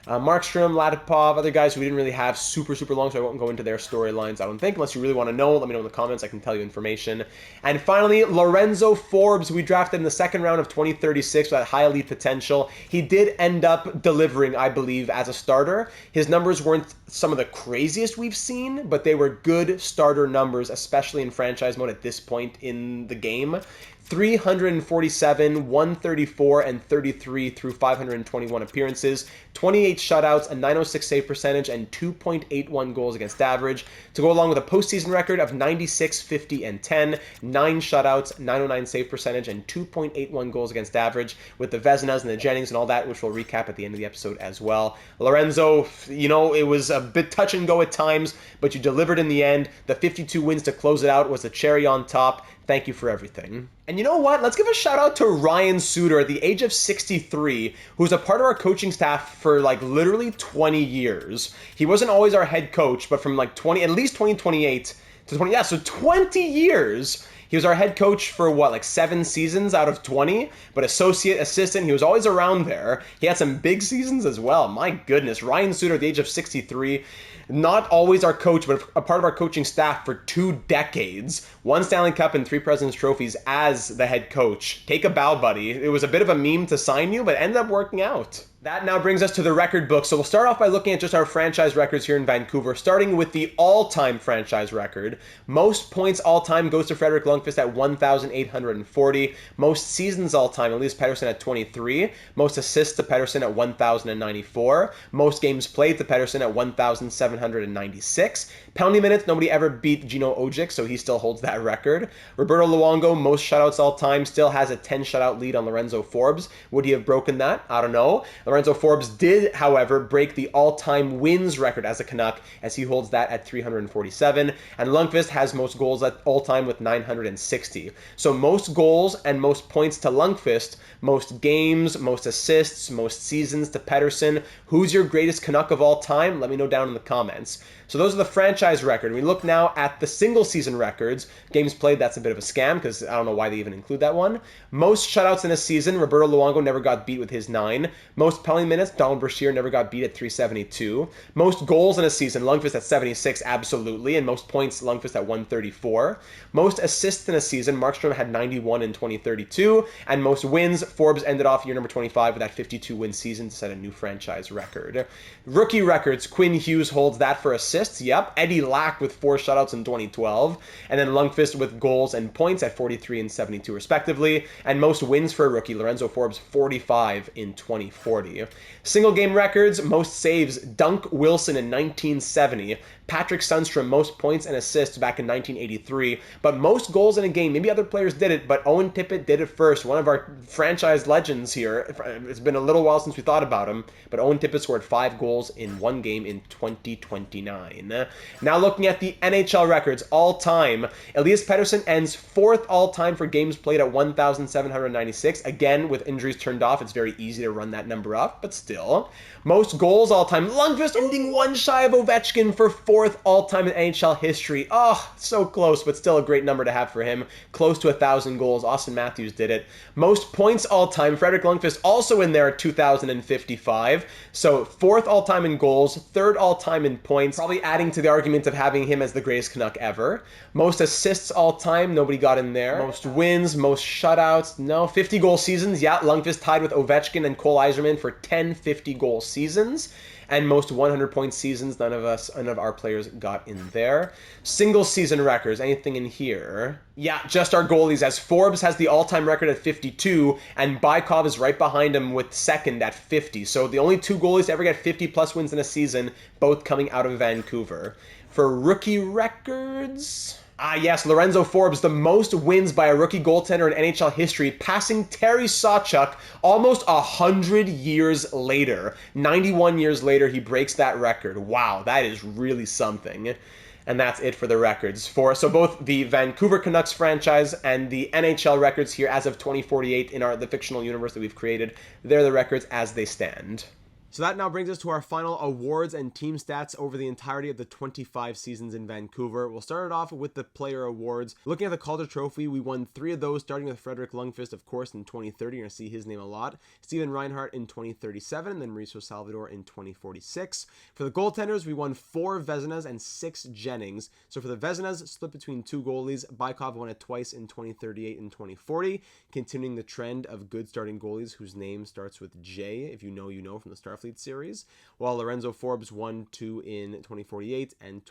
Markstrom, Latipov, other guys who we didn't really have super long, so I won't go into their storylines, I don't think. Unless you really want to know, let me know in the comments. I can tell you information. And finally, Lorenzo Forbes, we drafted in the second round of 2036 with that high elite potential. He did end up delivering, I believe, as a starter. His numbers weren't some of the craziest we've seen, but they were good starter numbers, especially in franchise mode at this point in the game. 347, 134, and 33 through 521 appearances, 28 shutouts, a 906 save percentage, and 2.81 goals against average, to go along with a postseason record of 96, 50, and 10, 9 shutouts, 909 save percentage, and 2.81 goals against average, with the Vezinas and the Jennings and all that, which we'll recap at the end of the episode as well. Lorenzo, you know, it was a bit touch and go at times, but you delivered in the end. The 52 wins to close it out was the cherry on top. Thank you for everything. And you know what? Let's give a shout out to Ryan Suter at the age of 63, who's a part of our coaching staff for like literally 20 years. He wasn't always our head coach, but from like at least 2028 to 20, so 20 years. He was our head coach for what, like 7 seasons out of 20, but associate, assistant, he was always around there. He had some big seasons as well. My goodness, Ryan Suter at the age of 63, not always our coach, but a part of our coaching staff for 2 decades. 1 Stanley Cup and 3 President's Trophies as the head coach. Take a bow, buddy. It was a bit of a meme to sign you, but ended up working out. That now brings us to the record book. So we'll start off by looking at just our franchise records here in Vancouver, starting with the all-time franchise record. Most points all-time goes to Frederick Lundqvist at 1,840. Most seasons all-time, Elias Pettersson at 23. Most assists to Pettersson at 1,094. Most games played to Pettersson at 1,796. Penalty minutes, nobody ever beat Gino Ojic, so he still holds that record. Roberto Luongo, most shutouts all-time, still has a 10 shutout lead on Lorenzo Forbes. Would he have broken that? I don't know. Lorenzo Forbes did, however, break the all-time wins record as a Canuck, as he holds that at 347, and Lundqvist has most goals at all-time with 960. So most goals and most points to Lundqvist, most games, most assists, most seasons to Pettersson. Who's your greatest Canuck of all time? Let me know down in the comments. So those are the franchise record. We look now at the single season records. Games played, that's a bit of a scam because I don't know why they even include that one. Most shutouts in a season, Roberto Luongo never got beat with his 9. Most penalty minutes, Donald Brashear never got beat at 372. Most goals in a season, Lundqvist at 76, absolutely. And most points, Lundqvist at 134. Most assists in a season, Markstrom had 91 in 2032. And most wins, Forbes ended off year number 25 with that 52-win season to set a new franchise record. Rookie records, Quinn Hughes holds that for assists. Yep. Eddie Lack with 4 shutouts in 2012. And then Lundqvist with goals and points at 43 and 72 respectively. And most wins for a rookie, Lorenzo Forbes, 45 in 2040. Single game records, most saves, Dunk Wilson in 1970. Patrick Sundstrom, most points and assists back in 1983. But most goals in a game, maybe other players did it, but Owen Tippett did it first. One of our franchise legends here. It's been a little while since we thought about him, but Owen Tippett scored 5 goals in 1 game in 2029. Now looking at the NHL records all time, Elias Pettersson ends 4th all time for games played at 1,796. Again, with injuries turned off, it's very easy to run that number up, but still. Most goals all time, Lundqvist ending 1 shy of Ovechkin for 4th all time in NHL history. Oh, so close, but still a great number to have for him. Close to 1,000 goals. Austin Matthews did it. Most points all time, Frederick Lundqvist also in there at 2,055. So 4th all time in goals, 3rd all time in points, probably adding to the argument of having him as the greatest Canuck ever. Most assists all time, nobody got in there. Most wins, most shutouts, no. 50 goal seasons, yeah, Lundqvist tied with Ovechkin and Cole Eiserman for 10 50-goal seasons. And most 100-point seasons, none of our players got in there. Single season records, anything in here? Yeah, just our goalies, as Forbes has the all-time record at 52, and Bykov is right behind him with 2nd at 50. So the only 2 goalies to ever get 50-plus wins in a season, both coming out of Vancouver. For rookie records... yes, Lorenzo Forbes, the most wins by a rookie goaltender in NHL history, passing Terry Sawchuk almost 100 years later. 91 years later, he breaks that record. Wow, that is really something. And that's it for the records. So both the Vancouver Canucks franchise and the NHL records here as of 2048 in the fictional universe that we've created, they're the records as they stand. So that now brings us to our final awards and team stats over the entirety of the 25 seasons in Vancouver. We'll start it off with the player awards. Looking at the Calder Trophy, we won 3 of those, starting with Frederick Lundqvist, of course, in 2030. You're going to see his name a lot. Steven Reinhart in 2037, and then Mauricio Salvador in 2046. For the goaltenders, we won 4 Vezinas and 6 Jennings. So for the Vezinas, split between 2 goalies. Bykov won it twice in 2038 and 2040, continuing the trend of good starting goalies whose name starts with J, if you know, you know, from the Starfleet series, while Lorenzo Forbes won 2 in 2048 and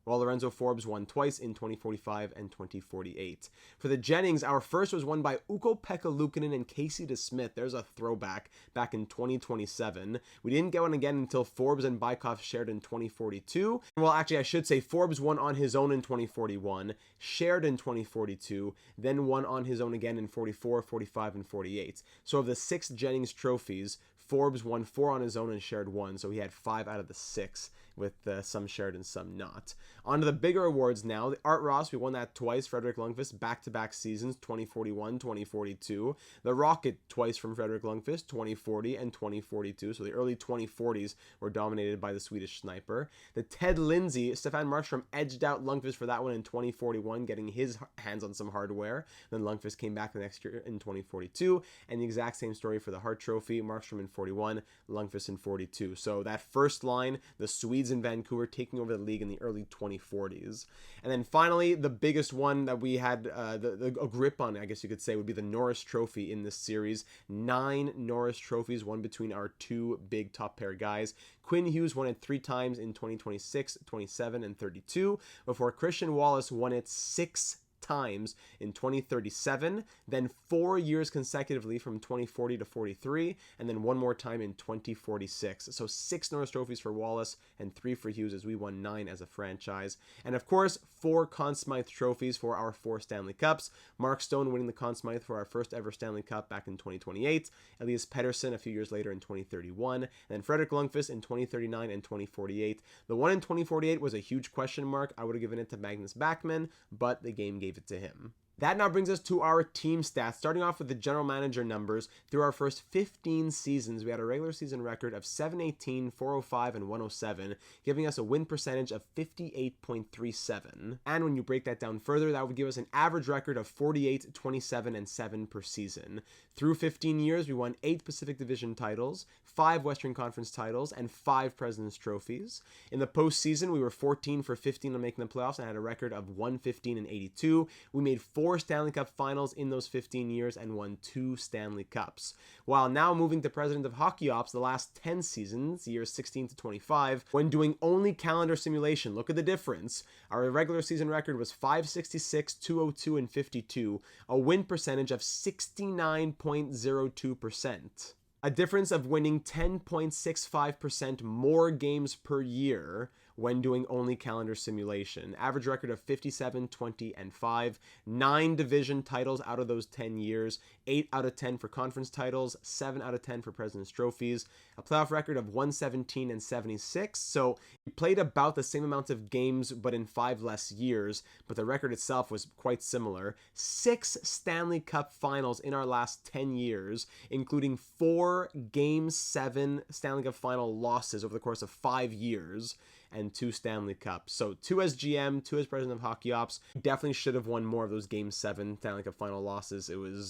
Lorenzo Forbes won twice in 2045 and 2048. For the Jennings, our first was won by Ukko-Pekka Luukkonen and Casey DeSmith. There's a throwback back in 2027. We didn't get one again until Forbes and Bykov shared in 2042. Well, actually, I should say Forbes won on his own in 2041, shared in 2042, then won on his own again in 44, 45, and 48. So of the 6 Jennings trophies, Forbes won 4 on his own and shared 1, so he had 5 out of the 6, with some shared and some not. On to the bigger awards now. The Art Ross, we won that twice. Frederick Lundqvist, back-to-back seasons, 2041, 2042. The Rocket, twice from Frederick Lundqvist, 2040 and 2042. So the early 2040s were dominated by the Swedish sniper. The Ted Lindsay, Stefan Markstrom edged out Lundqvist for that one in 2041, getting his hands on some hardware. Then Lundqvist came back the next year in 2042. And the exact same story for the Hart Trophy. Markstrom in 41, Lundqvist in 42. So that first line, the Swedes in Vancouver taking over the league in the early 2040s. And then finally, the biggest one that we had a grip on, I guess you could say, would be the Norris Trophy in this series. 9 Norris Trophies won between our 2 big top pair guys. Quinn Hughes won it 3 times in 2026, 27, and 32, before Christian Wallace won it 6 times in 2037, then 4 years consecutively from 2040 to 43, and then 1 more time in 2046. So 6 Norris trophies for Wallace and 3 for Hughes, as we won 9 as a franchise. And of course, 4 Conn Smythe trophies for our 4 Stanley Cups. Mark Stone winning the Conn Smythe for our first ever Stanley Cup back in 2028, Elias Pettersson a few years later in 2031, and then Frederick Lundqvist in 2039 and 2048. The one in 2048 was a huge question mark. I would have given it to Magnus Backman, but the game gave it to him. That now brings us to our team stats, starting off with the general manager numbers. Through our first 15 seasons, we had a regular season record of 718, 405, and 107, giving us a win percentage of 58.37. And when you break that down further, that would give us an average record of 48, 27, and 7 per season. Through 15 years, we won 8 Pacific Division titles, 5 Western Conference titles, and 5 President's Trophies. In the postseason, we were 14 for 15 on making the playoffs and had a record of 115 and 82. We made 4 Stanley Cup finals in those 15 years and won 2 Stanley Cups. While now moving to President of Hockey Ops the last 10 seasons, years 16 to 25, when doing only calendar simulation, look at the difference. Our regular season record was 566, 202, and 52, a win percentage of 69.02%. A difference of winning 10.65% more games per year when doing only calendar simulation. Average record of 57, 20, and 5. 9 division titles out of those 10 years. 8 out of 10 for conference titles. 7 out of 10 for President's Trophies. A playoff record of 117 and 76. So we played about the same amount of games, but in 5 less years. But the record itself was quite similar. 6 Stanley Cup finals in our last 10 years, including 4 Game 7 Stanley Cup final losses over the course of 5 years, and 2 Stanley Cups. So 2 as GM, 2 as President of Hockey Ops. Definitely should have won more of those Game 7 Stanley Cup final losses.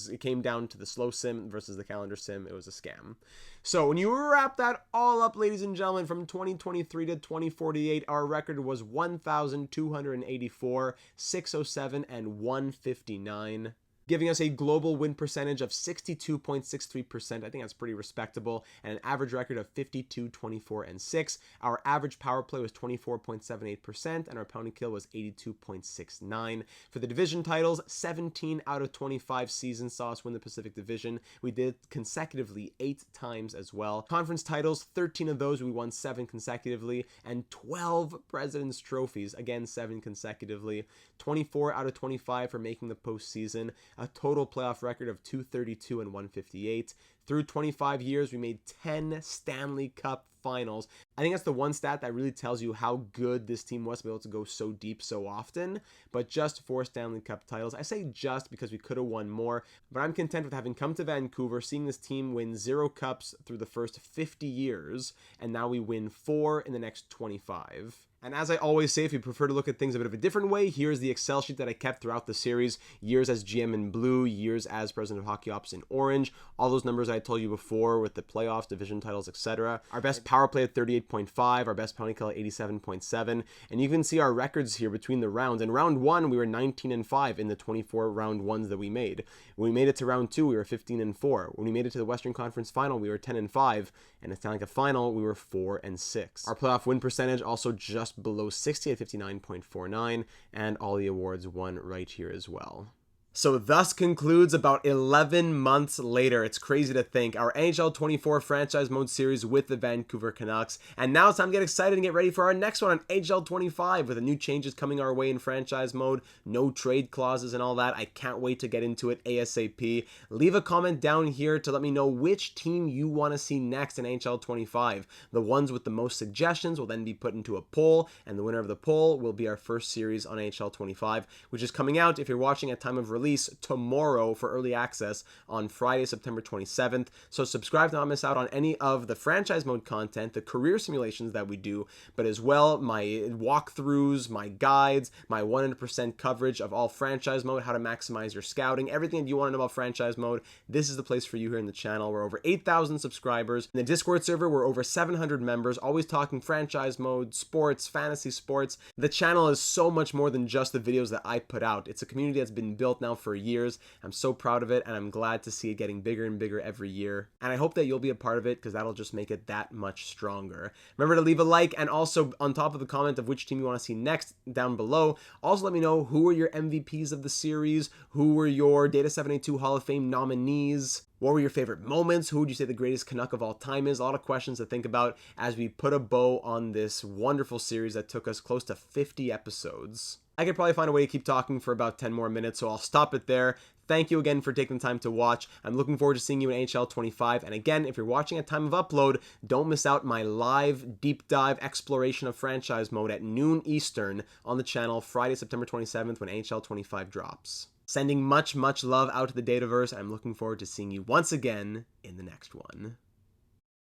It came down to the slow sim versus the calendar sim. It was a scam. So when you wrap that all up, ladies and gentlemen, from 2023 to 2048, our record was 1,284, 607, and 159. Giving us a global win percentage of 62.63%. I think that's pretty respectable. And an average record of 52, 24, and 6. Our average power play was 24.78%, and our pound and kill was 82.69. For the division titles, 17 out of 25 seasons saw us win the Pacific Division. We did consecutively 8 times as well. Conference titles, 13 of those we won 7 consecutively, and 12 President's Trophies, again 7 consecutively. 24 out of 25 for making the postseason. a total playoff record of 232 and 158. Through 25 years, we made 10 Stanley Cup finals. I think that's the one stat that really tells you how good this team was to be able to go so deep so often. But just 4 Stanley Cup titles. I say just because we could have won more, but I'm content with having come to Vancouver, seeing this team win 0 cups through the first 50 years, and now we win 4 in the next 25. And as I always say, if you prefer to look at things a bit of a different way, here's the Excel sheet that I kept throughout the series. Years as GM in blue, years as president of hockey ops in orange. All those numbers I told you before with the playoffs, division titles, etc. Our best power play at 38.5, our best penalty kill at 87.7. And you can see our records here between the rounds. In round 1, we were 19-5 in the 24 round ones that we made. When we made it to round 2, we were 15-4. When we made it to the Western Conference final, we were 10-5. And the Stanley Cup final, we were 4-6. Our playoff win percentage also just below 60 at 59.49, and all the awards won right here as well. So thus concludes about 11 months later. It's crazy to think. Our NHL 24 franchise mode series with the Vancouver Canucks. And now it's time to get excited and get ready for our next one on NHL 25 with the new changes coming our way in franchise mode. No trade clauses and all that. I can't wait to get into it ASAP. Leave a comment down here to let me know which team you want to see next in NHL 25. The ones with the most suggestions will then be put into a poll, and the winner of the poll will be our first series on NHL 25, which is coming out, if you're watching at time of release, tomorrow for early access on Friday, September 27th. So subscribe to not miss out on any of the franchise mode content, the career simulations that we do, but as well my walkthroughs, my guides, my 100% coverage of all franchise mode, how to maximize your scouting, everything that you want to know about franchise mode. This is the place for you here in the channel. We're over 8,000 subscribers. In the Discord server, we're over 700 members, always talking franchise mode, sports, fantasy sports. The channel is so much more than just the videos that I put out. It's a community that's been built now for years. I'm so proud of it, and I'm glad to see it getting bigger and bigger every year. And I hope that you'll be a part of it, because that'll just make it that much stronger. Remember to leave a like, and also on top of the comment of which team you want to see next down below, also let me know who are your MVPs of the series, who were your Data 782 Hall of Fame nominees, what were your favorite moments, who would you say the greatest Canuck of all time is. A lot of questions to think about as we put a bow on this wonderful series that took us close to 50 episodes. I could probably find a way to keep talking for about 10 more minutes, so I'll stop it there. Thank you again for taking the time to watch. I'm looking forward to seeing you in NHL 25. And again, if you're watching at time of upload, don't miss out my live deep dive exploration of franchise mode at noon Eastern on the channel Friday, September 27th when NHL 25 drops. Sending much, much love out to the Dataverse. I'm looking forward to seeing you once again in the next one.